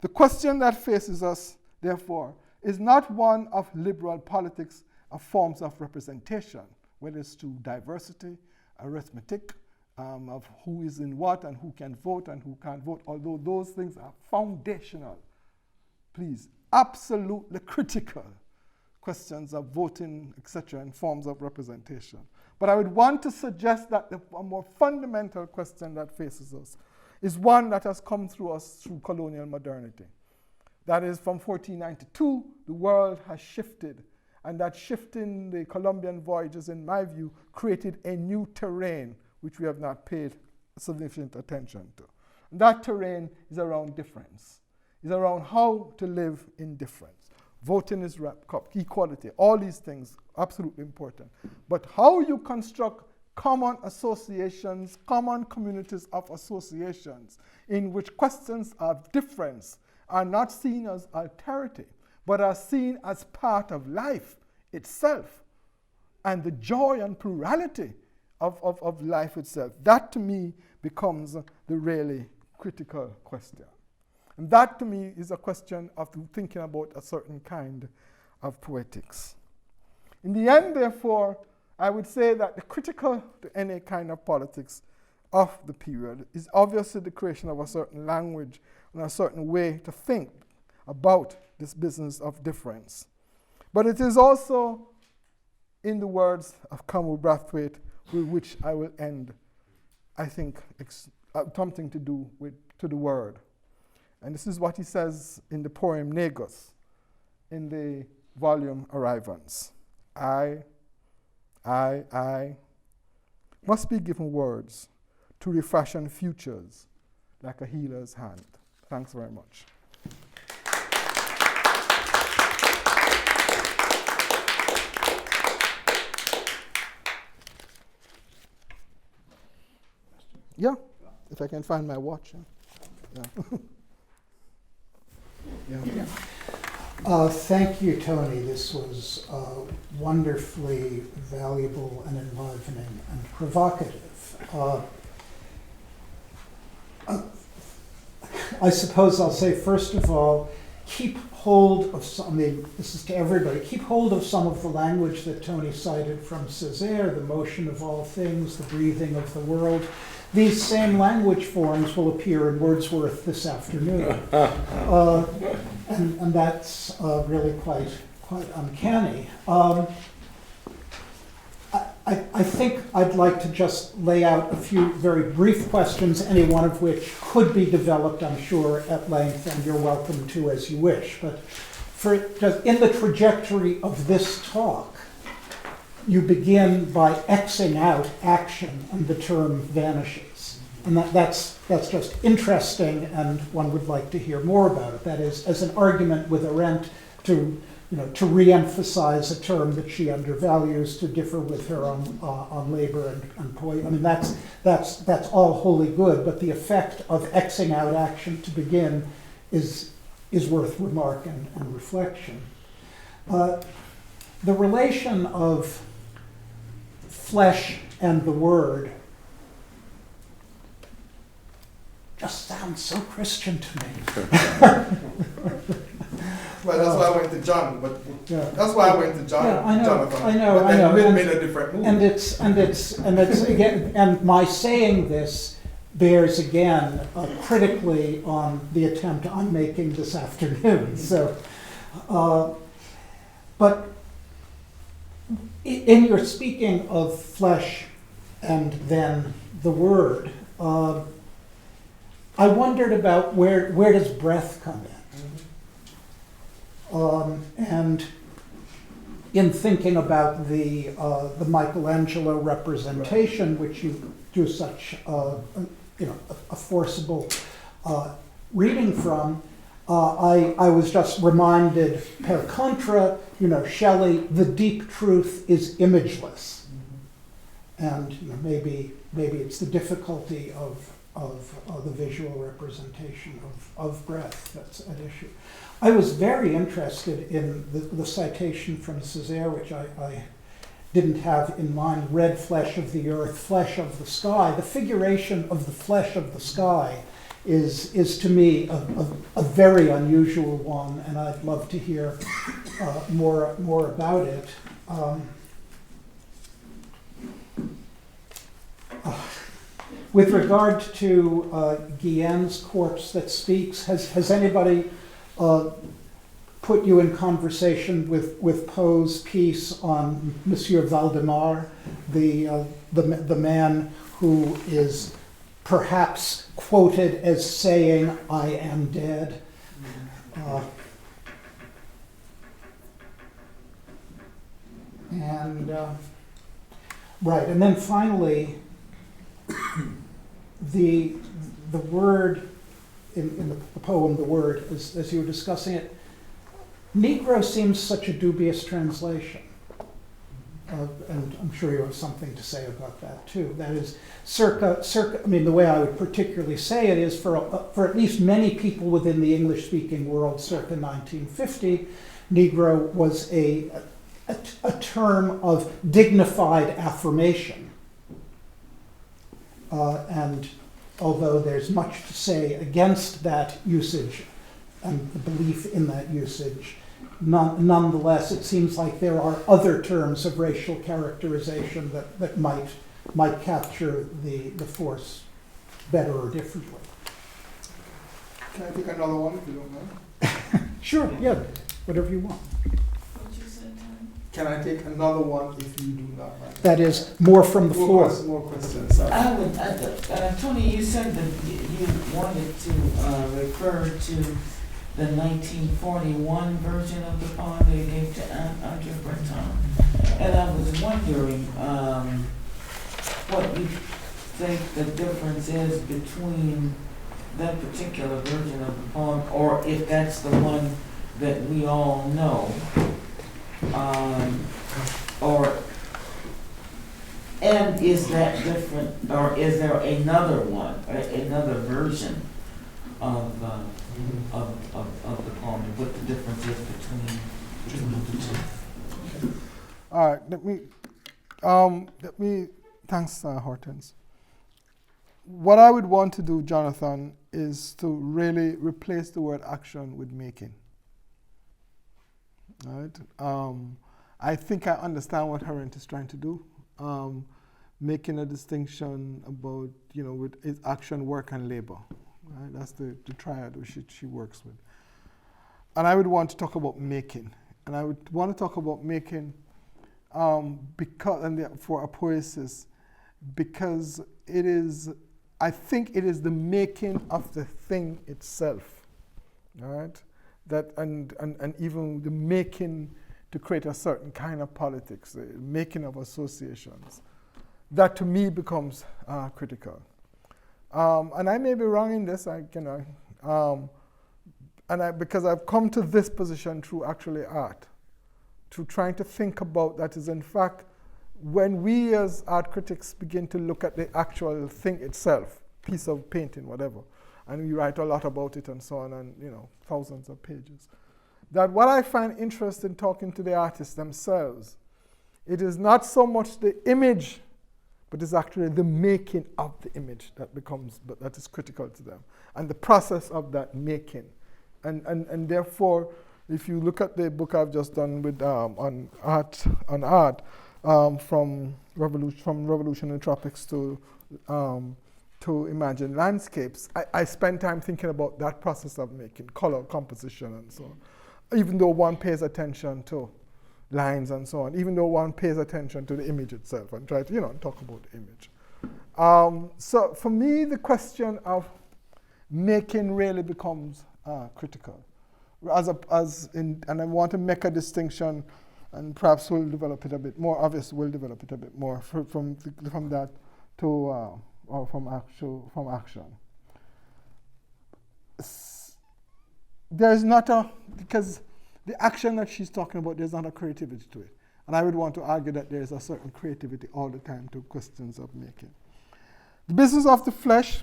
The question that faces us, therefore, is not one of liberal politics of forms of representation, whether it's to diversity, arithmetic, of who is in what and who can vote and who can't vote, although those things are foundational, please, absolutely critical questions of voting, etc., and forms of representation. But I would want to suggest that a more fundamental question that faces us is one that has come through us through colonial modernity. That is, from 1492, the world has shifted, and that shift in the Columbian voyages, in my view, created a new terrain which we have not paid sufficient attention to. And that terrain is around difference. It's around how to live in difference. Voting is wrapped up, equality, all these things, absolutely important. But how you construct common associations, common communities of associations, in which questions of difference are not seen as alterity, but are seen as part of life itself, and the joy and plurality of life itself. That to me becomes the really critical question. And that to me is a question of thinking about a certain kind of poetics. In the end, therefore, I would say that the critical to any kind of politics of the period is obviously the creation of a certain language and a certain way to think about this business of difference. But it is also, in the words of Camus Brathwaite, with which I will end, I think, something to do to the word. And this is what he says in the poem Negus, in the volume Arrivance. I must be given words to refashion futures like a healer's hand. Thanks very much. Yeah, if I can find my watch. Yeah. Yeah. Thank you, Tony. This was wonderfully valuable and enlivening and provocative. I suppose I'll say, first of all, keep hold of some, this is to everybody, keep hold of some of the language that Tony cited from Césaire, the motion of all things, the breathing of the world. These same language forms will appear in Wordsworth this afternoon. And that's really quite uncanny. I think I'd like to just lay out a few very brief questions, any one of which could be developed, I'm sure, at length, and you're welcome to as you wish. But just in the trajectory of this talk, you begin by Xing out action and the term vanishes. And that's just interesting, and one would like to hear more about it. That is, as an argument with Arendt to re-emphasize a term that she undervalues, to differ with her on labor and poison. I mean, that's all wholly good, but the effect of Xing out action to begin is worth remark and reflection. The relation of flesh and the word just sounds so Christian to me. Well, that's why I went to John. But Yeah. that's why I went to John. Yeah, I know, Jonathan. I know, But I then know. Will made a different move. And it's again, and my saying this bears again critically on the attempt I'm making this afternoon. So, but in your speaking of flesh and then the word, I wondered about where does breath come in? And in thinking about the Michelangelo representation, which you do such a forcible reading from, I was just reminded, per contra, Shelley, the deep truth is imageless, and maybe it's the difficulty of the visual representation of breath that's at issue. I was very interested in the citation from Césaire, which I didn't have in mind, red flesh of the earth, flesh of the sky. The figuration of the flesh of the sky is to me a very unusual one, and I'd love to hear more about it. With regard to Guillen's corpse that speaks, has anybody put you in conversation with Poe's piece on Monsieur Valdemar, the man who is perhaps quoted as saying, "I am dead"? Right, and then finally, the word in the poem, the word, as you were discussing it, Negro seems such a dubious translation. And I'm sure you have something to say about that too. That is, circa, I mean, the way I would particularly say it is for at least many people within the English-speaking world circa 1950, Negro was a term of dignified affirmation. And although there's much to say against that usage and the belief in that usage, nonetheless, it seems like there are other terms of racial characterization that might capture the force better or differently. Can I take another one if you don't mind? Sure, yeah, whatever you want. What you said, Tom? Can I take another one if you do not mind? That is, more from the floor. More questions. I would, Tony, you said that you wanted to refer to the 1941 version of the poem they gave to Andre Breton. And I was wondering what you think the difference is between that particular version of the poem, or if that's the one that we all know, and is that different, or is there another one, another version of the poem, and what the difference is between the two? All right, let me, thanks, Hortense. What I would want to do, Jonathan, is to really replace the word action with making. All right? I think I understand what Arendt is trying to do, making a distinction about, with its action, work, and labor. Right? That's the triad which she works with. And I would want to talk about making. And I would want to talk about making for a poesis, because it is, I think it is the making of the thing itself. All right? that and even the making to create a certain kind of politics, the making of associations, that to me becomes critical. And I may be wrong in this, because I've come to this position through actually art, through trying to think about that is in fact, when we as art critics begin to look at the actual thing itself, piece of painting, whatever, and we write a lot about it and so on, and thousands of pages, that what I find interesting talking to the artists themselves, it is not so much the image, but it's actually the making of the image that is critical to them, and the process of that making. And therefore, if you look at the book I've just done with on art, from Revolution in Tropics to Imagine Landscapes, I spend time thinking about that process of making color, composition, and so on. Even though one pays attention to lines and so on, even though one pays attention to the image itself and try to talk about the image. So for me, the question of making really becomes critical. And I want to make a distinction, and perhaps we'll develop it a bit more. Obviously, we'll develop it a bit more from that to or from action. There's not because the action that she's talking about, there's not a creativity to it. And I would want to argue that there's a certain creativity all the time to questions of making. The business of the flesh,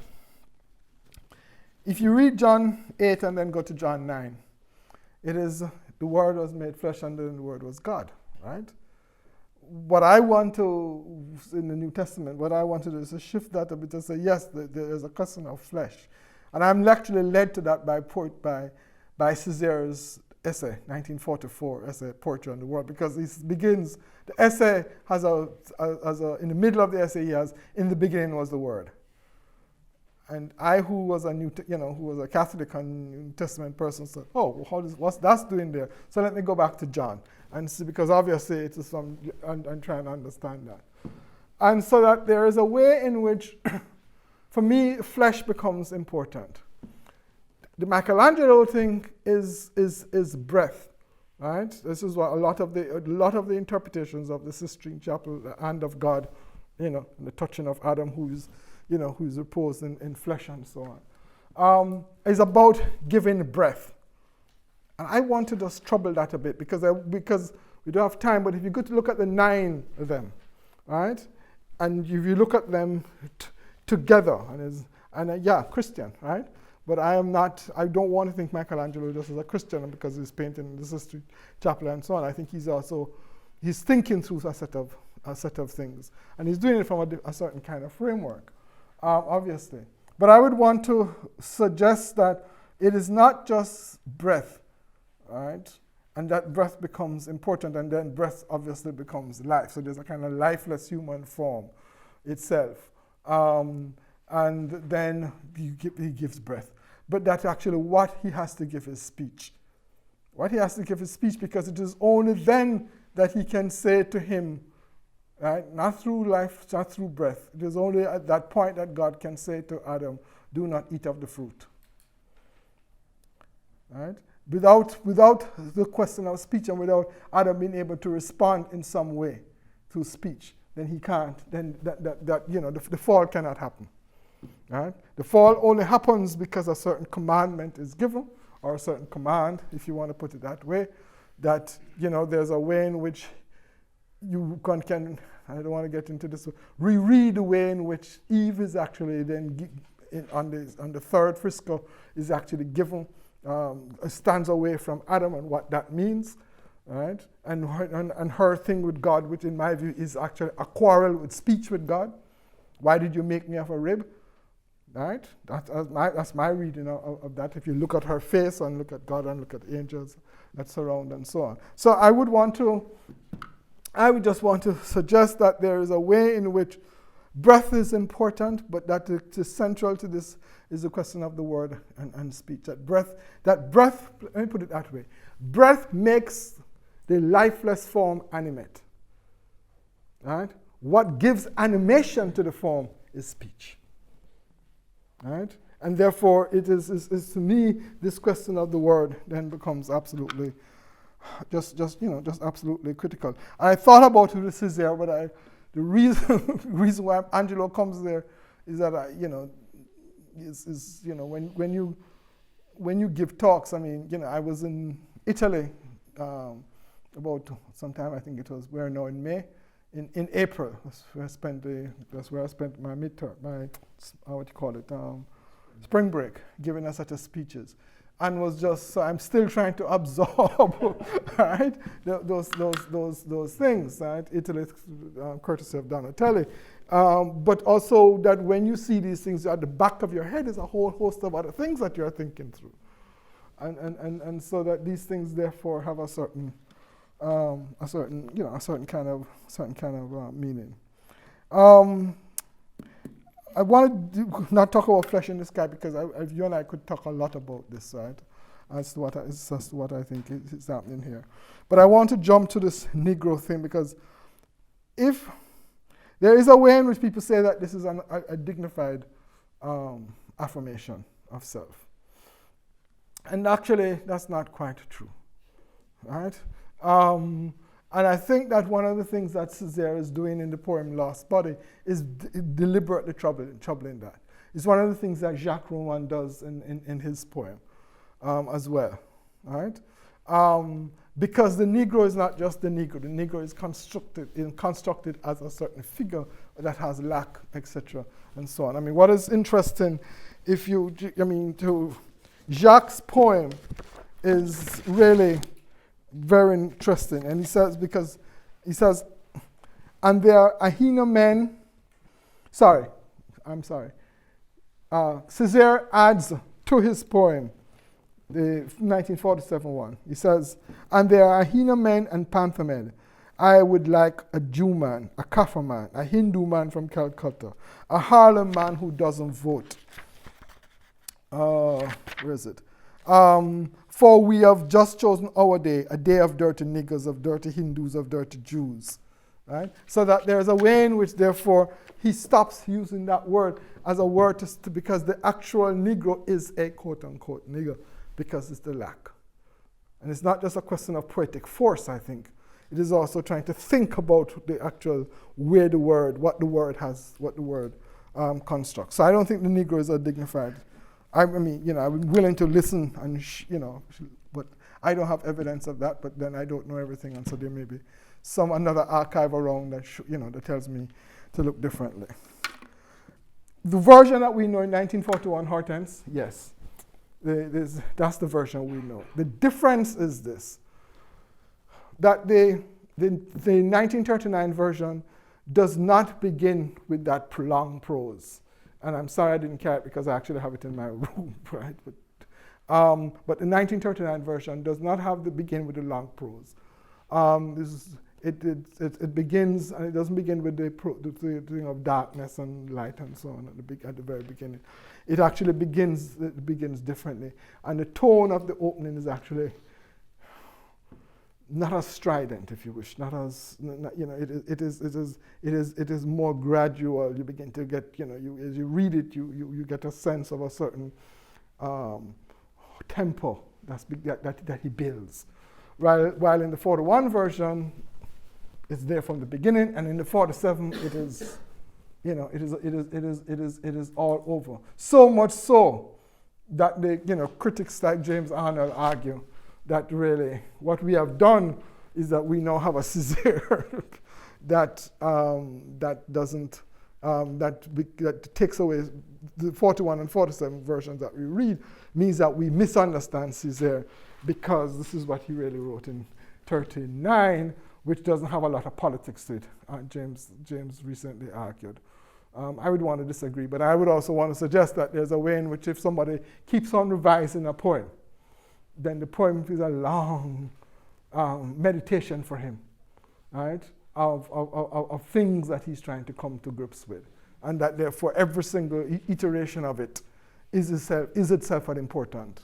if you read John 8 and then go to John 9, it is the Word was made flesh and then the Word was God, right? What I want to, in the New Testament, what I want to do is to shift that a bit and say, yes, there is a question of flesh. And I'm actually led to that by Césare's essay, 1944 essay, Poetry on the World, because it begins, the essay has in the middle of the essay he has, in the beginning was the Word. And I, who was a Catholic and New Testament person, said, oh, what's that doing there? So let me go back to John and see, because obviously it is I'm trying to understand that. And so that there is a way in which, for me, flesh becomes important. The Michelangelo thing is breath, right? This is what a lot of the interpretations of the Sistine Chapel, the hand of God, and the touching of Adam, who's reposed in flesh and so on, is about giving breath. And I want to just trouble that a bit because we don't have time, but if you go to look at the 9 of them, right? And if you look at them together, Christian, right? But I don't want to think Michelangelo just as a Christian because he's painting the Sistine Chapel and so on. I think he's thinking through a set of things. And he's doing it from a certain kind of framework. Obviously. But I would want to suggest that it is not just breath, right? And that breath becomes important, and then breath obviously becomes life. So there's a kind of lifeless human form itself. And then he gives breath. But that's actually what he has to give is speech. What he has to give is speech, because it is only then that he can say to him, right? Not through life, not through breath. It is only at that point that God can say to Adam, do not eat of the fruit. Right? Without the question of speech and without Adam being able to respond in some way through speech, then he can't, then the fall cannot happen. Right? The fall only happens because a certain commandment is given, or a certain command, if you want to put it that way, that there's a way in which you can, I don't want to get into this, reread the way in which Eve is actually then, on the third frisco, is actually given, stands away from Adam and what that means, right? And her thing with God, which in my view is actually a quarrel with speech with God. Why did you make me of a rib? Right? That's my reading of that. If you look at her face and look at God and look at angels that surround and so on. So I would just want to suggest that there is a way in which breath is important, but that is central to this is the question of the word and speech. That breath, let me put it that way. Breath makes the lifeless form animate. Right? What gives animation to the form is speech. right? And therefore, it is to me, this question of the word then becomes absolutely, just absolutely critical. And I thought about who this is there, but the reason why Angelo comes there is that when you give talks. I mean, I was in Italy about sometime, I think it was, we're now in May. In April, that's where I spent my midterm, spring break, giving a set of speeches, and was just, so I'm still trying to absorb, right, those things, right, Italy, courtesy of Donatelli, but also that when you see these things at the back of your head is a whole host of other things that you're thinking through, and so that these things therefore have a certain kind of meaning. I want to not talk about flesh in the sky because you and I could talk a lot about this, right? As to what I think is happening here. But I want to jump to this Negro thing because if there is a way in which people say that this is a dignified affirmation of self, and actually that's not quite true, right? And I think that one of the things that Césaire is doing in the poem Lost Body is deliberately troubling that. It's one of the things that Jacques Roman does in his poem as well, right? Because the Negro is not just the Negro is constructed as a certain figure that has lack, etc., and so on. I mean, what is interesting, to Jacques' poem is really very interesting, and he says, and there are Ahina men, Césaire adds to his poem, the 1947 one, he says, and there are Ahina men and Panther men. I would like a Jew man, a Kafir man, a Hindu man from Calcutta, a Harlem man who doesn't vote. Where is it? For we have just chosen our day, a day of dirty niggers, of dirty Hindus, of dirty Jews, right? So that there's a way in which, therefore, he stops using that word as a word because the actual Negro is a quote-unquote nigger because it's the lack. And it's not just a question of poetic force, I think. It is also trying to think about the actual what the word constructs. So I don't think the Negro is a dignified. I'm willing to listen and, but I don't have evidence of that, but then I don't know everything, and so there may be another archive around that, that tells me to look differently. The version that we know in 1941, Hortense, yes, that's the version we know. The difference is this, that the 1939 version does not begin with that prolonged prose. And I'm sorry I didn't carry it because I actually have it in my room, right? But the 1939 version does not begin with the long prose. It begins, and it doesn't begin with the thing of darkness and light and so on at the very beginning. It actually begins differently, and the tone of the opening is actually not as strident, if you wish, not as it is more gradual. You begin to get, as you read it, you get a sense of a certain tempo that he builds. While in the 41 version, it's there from the beginning, and in the 47, it is all over. So much so that the critics like James Arnold argue that really what we have done is that we now have a Césaire that takes away the 41 and 47 versions that we read, means that we misunderstand Césaire because this is what he really wrote in 39, which doesn't have a lot of politics to it. James recently argued. I would want to disagree, but I would also want to suggest that there's a way in which if somebody keeps on revising a poem, then the poem is a long meditation for him, right? Of things that he's trying to come to grips with. And that therefore every single iteration of it is itself an important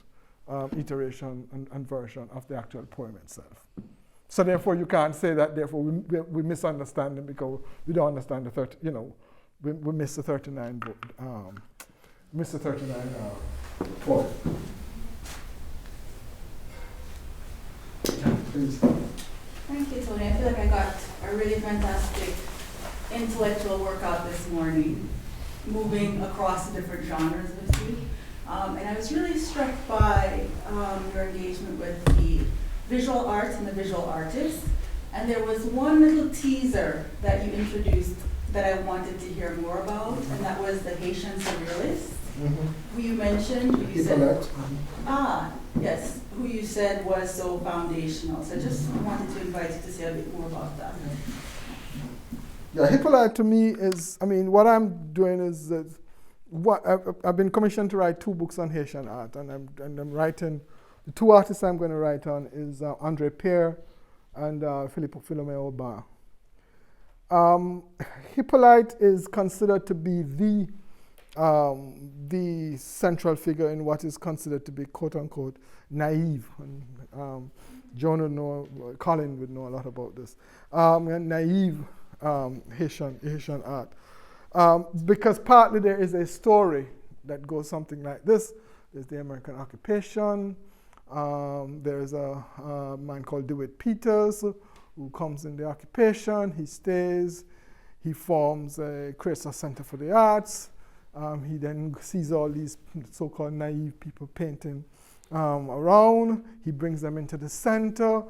iteration and version of the actual poem itself. So therefore you can't say that therefore we misunderstand it because we don't understand we miss the 39 Mr. 39, Paul. Please. Thank you, Tony. I feel like I got a really fantastic intellectual workout this morning, moving across the different genres with you. And I was really struck by your engagement with the visual arts and the visual artists. And there was one little teaser that you introduced that I wanted to hear more about, and that was the Haitian surrealists, who you mentioned, who you said, yes, who you said was so foundational. So I just wanted to invite you to say a bit more about that. Yeah, Hippolyte to me is, I mean, what I'm doing is that I've been commissioned to write 2 books on Haitian art, and I'm writing, the 2 artists I'm going to write on is Andre Pierre and Philomé Aubin. Hippolyte is considered to be the central figure in what is considered to be quote-unquote naive. And, Joan would know, Colin would know a lot about this. Naive Haitian art. Because partly there is a story that goes something like this. There's the American occupation. There's a man called DeWitt Peters who comes in the occupation. He stays. He creates a center for the arts. He then sees all these so-called naive people painting around. He brings them into the center.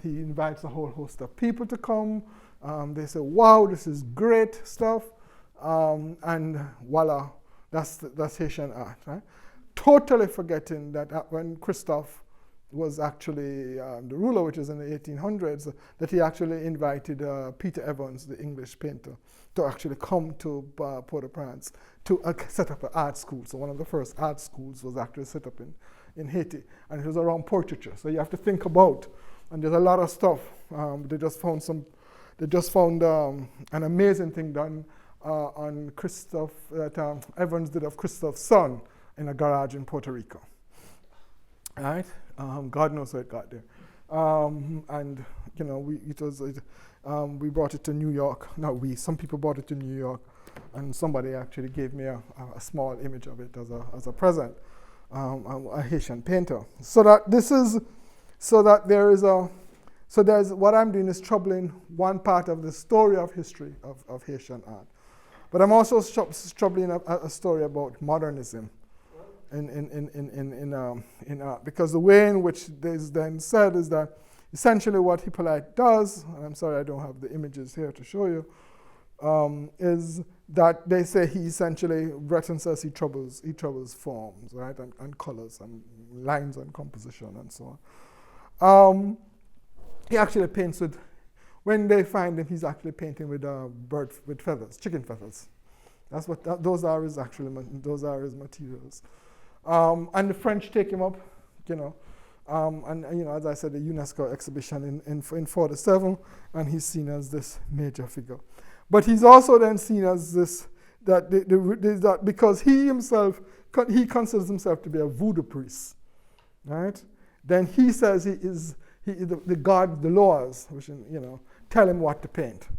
He invites a whole host of people to come. They say, wow, this is great stuff. And voila, that's Haitian art, right? Totally forgetting that when Christophe was actually the ruler, which is in the 1800s, that he actually invited Peter Evans, the English painter, to actually come to Port-au-Prince to set up an art school. So one of the first art schools was actually set up in Haiti, and it was around portraiture. So you have to think about, and there's a lot of stuff. They just found an amazing thing done on Christophe, that Evans did of Christophe's son in a garage in Puerto Rico. Right? God knows how it got there. And you know, we brought it to New York. Some people brought it to New York, and somebody actually gave me a small image of it as a present, a Haitian painter. There's what I'm doing is troubling one part of the story of history of Haitian art. But I'm also troubling a story about modernism in art, because the way in which is then said is that essentially what Hippolyte does, and I'm sorry I don't have the images here to show you, is that they say he essentially, Breton says he troubles forms, right, and colors and lines and composition and so on. He actually paints with, when they find him, he's actually painting with with feathers, chicken feathers. That's what those are his materials. And the French take him up, you know, and you know, as I said, the UNESCO exhibition in 47, and he's seen as this major figure. But he's also then seen as this, that because he himself, he considers himself to be a voodoo priest, right? Then he says the god, the laws, which, you know, tell him what to paint,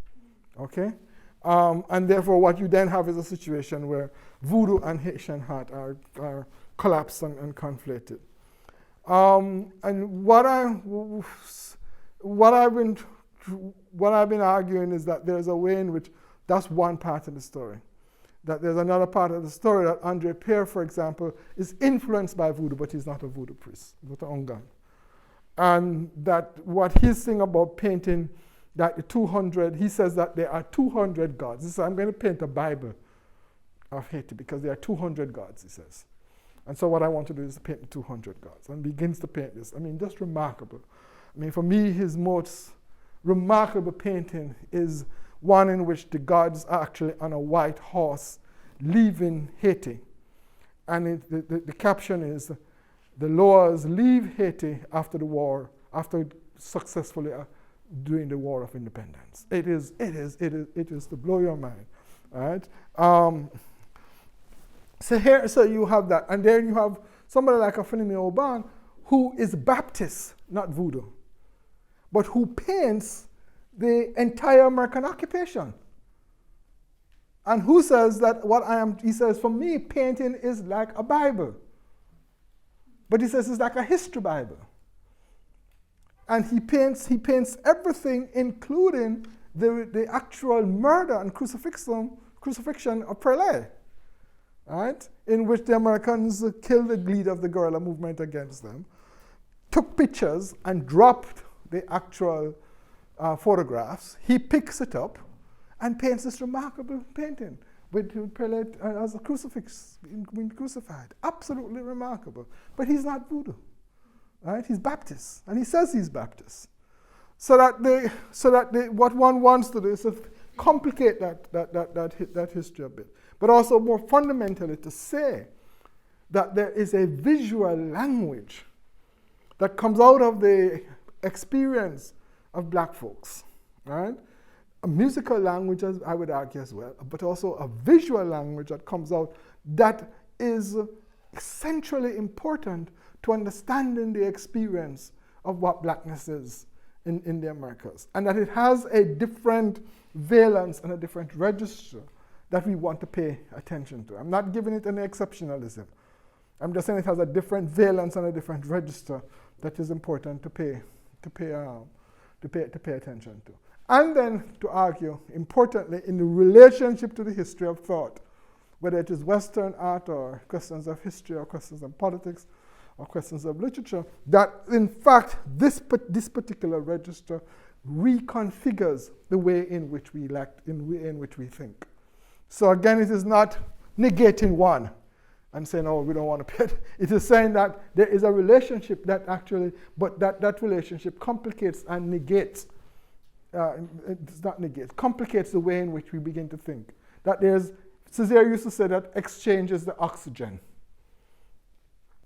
okay? And therefore what you then have is a situation where voodoo and Haitian art are collapsed and conflated. And what I've been arguing is that there's a way in which that's one part of the story. That there's another part of the story that Andre Pierre, for example, is influenced by voodoo, but he's not a voodoo priest, he's not an Ongan. And that what he's saying about painting, that the 200, he says that there are 200 gods. He says, I'm going to paint a Bible of Haiti because there are 200 gods, he says. And so what I want to do is to paint the 200 gods, and begins to paint this. I mean, just remarkable. I mean, for me, his most remarkable painting is one in which the gods are actually on a white horse leaving Haiti. And the caption is, the Loas leave Haiti after the war, after successfully doing the War of Independence. It is to blow your mind, right? So you have that, and then you have somebody like a Philomé Aubin, who is Baptist, not voodoo, but who paints the entire American occupation. And who says that what I am, he says, for me, painting is like a Bible. But he says it's like a history Bible. And he paints everything, including the actual murder and crucifixion of Pele, right? In which the Americans killed the leader of the guerrilla movement against them, took pictures and dropped the actual photographs. He picks it up and paints this remarkable painting with Pele as a crucifix being crucified. Absolutely remarkable. But he's not voodoo, right? He's Baptist, and he says he's Baptist. So that what one wants to do is to complicate that history a bit, but also more fundamentally to say that there is a visual language that comes out of the experience of black folks, right? A musical language, as I would argue as well, but also a visual language that comes out that is essentially important to understanding the experience of what blackness is in the Americas. And that it has a different valence and a different register that we want to pay attention to. I'm not giving it any exceptionalism. I'm just saying it has a different valence and a different register that is important to pay attention to. And then to argue, importantly, in the relationship to the history of thought, whether it is Western art or questions of history or questions of politics or questions of literature, that in fact this particular register reconfigures the way in which we think. So again, it is not negating one and saying, oh, we don't want to pay it. It is saying that there is a relationship that actually, but that relationship complicates and negates. It's not negate, complicates the way in which we begin to think. That Césaire used to say that exchange is the oxygen.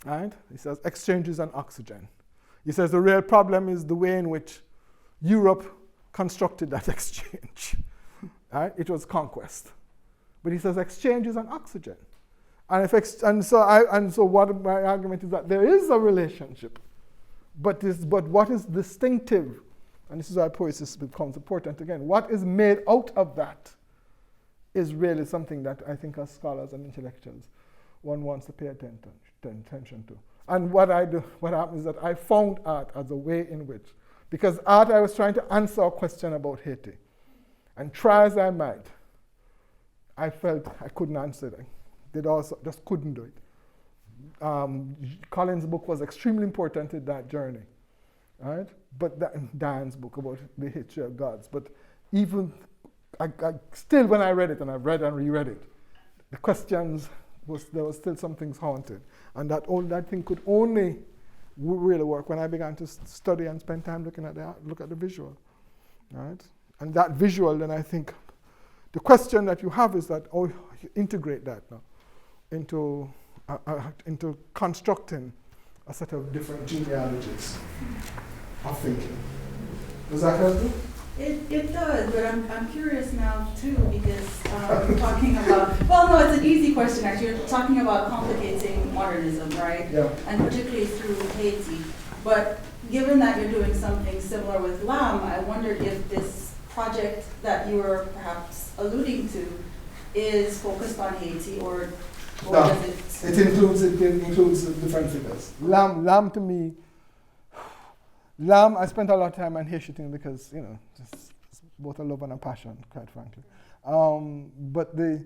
Right? He says exchange is an oxygen. He says the real problem is the way in which Europe constructed that exchange. Right? It was conquest. But he says exchange is an oxygen. So what my argument is that there is a relationship, but what is distinctive, and this is why poesis becomes important again, what is made out of that is really something that I think as scholars and intellectuals one wants to pay attention to. And what happens is that I found art as a way in which, because art, I was trying to answer a question about Haiti, and try as I might, I felt I couldn't answer it. Just couldn't do it. Colin's book was extremely important in that journey, right? But Diane's book about the history of gods. But even, I still, when I read it, and I've read and reread it, the questions, there was still some things haunted. And that thing could only really work when I began to study and spend time looking at the visual, right? And that visual, then I think, the question that you have is that, you integrate that now into constructing a set of different genealogies of thinking. Does that help you? It does, but I'm curious now too, because you're talking about, well, no, it's an easy question actually. You're talking about complicating modernism, right? Yeah. And particularly through Haiti. But given that you're doing something similar with Lam, I wondered if this project that you were perhaps alluding to is focused on Haiti, or does it? It includes different figures. Lam to me, I spent a lot of time on Haitian because, it's both a love and a passion, quite frankly. But the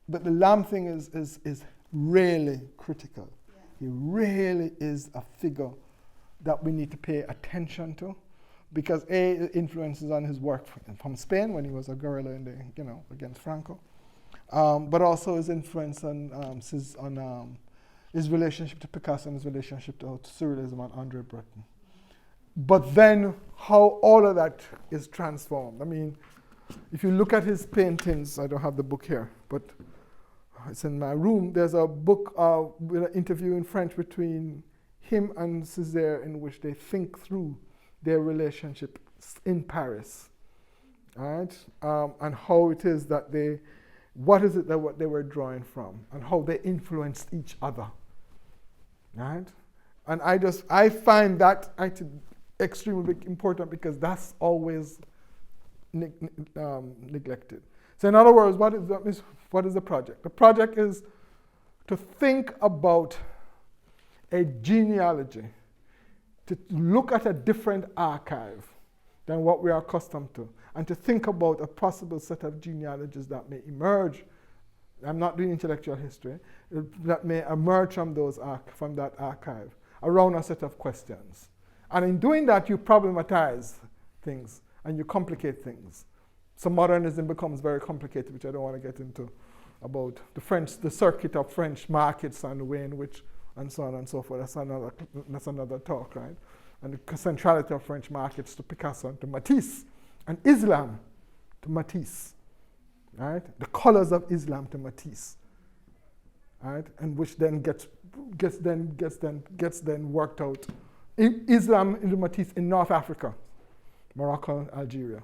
Lam thing is really critical. Yeah. He really is a figure that we need to pay attention to, because it influences on his work from Spain when he was a guerrilla against Franco, but also his influence on his relationship to Picasso and his relationship to Surrealism and Andre Breton. But then how all of that is transformed. I mean, if you look at his paintings, I don't have the book here, but it's in my room. There's a book with an interview in French between him and Césaire in which they think through their relationship in Paris, right? And how it is that what they were drawing from, and how they influenced each other, right? And I find that extremely important, because that's always neglected. So in other words, what is the project? The project is to think about a genealogy, to look at a different archive than what we are accustomed to, and to think about a possible set of genealogies that may emerge. I'm not doing intellectual history, that may emerge from from that archive around a set of questions. And in doing that, you problematize things and you complicate things. So modernism becomes very complicated, which I don't want to get into, about the circuit of French markets and the way in which, and so on and so forth. That's another talk, right? And the centrality of French markets to Picasso and to Matisse, and Islam to Matisse, right? The colors of Islam to Matisse, right? And which then gets worked out. Islam into Matisse in North Africa, Morocco, Algeria.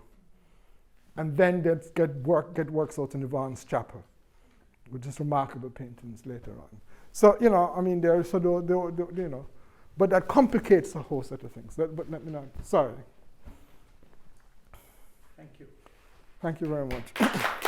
And then that works out in the Vaughn's Chapel, with just remarkable paintings later on. So, but that complicates a whole set of things. But let me not, sorry. Thank you. Thank you very much.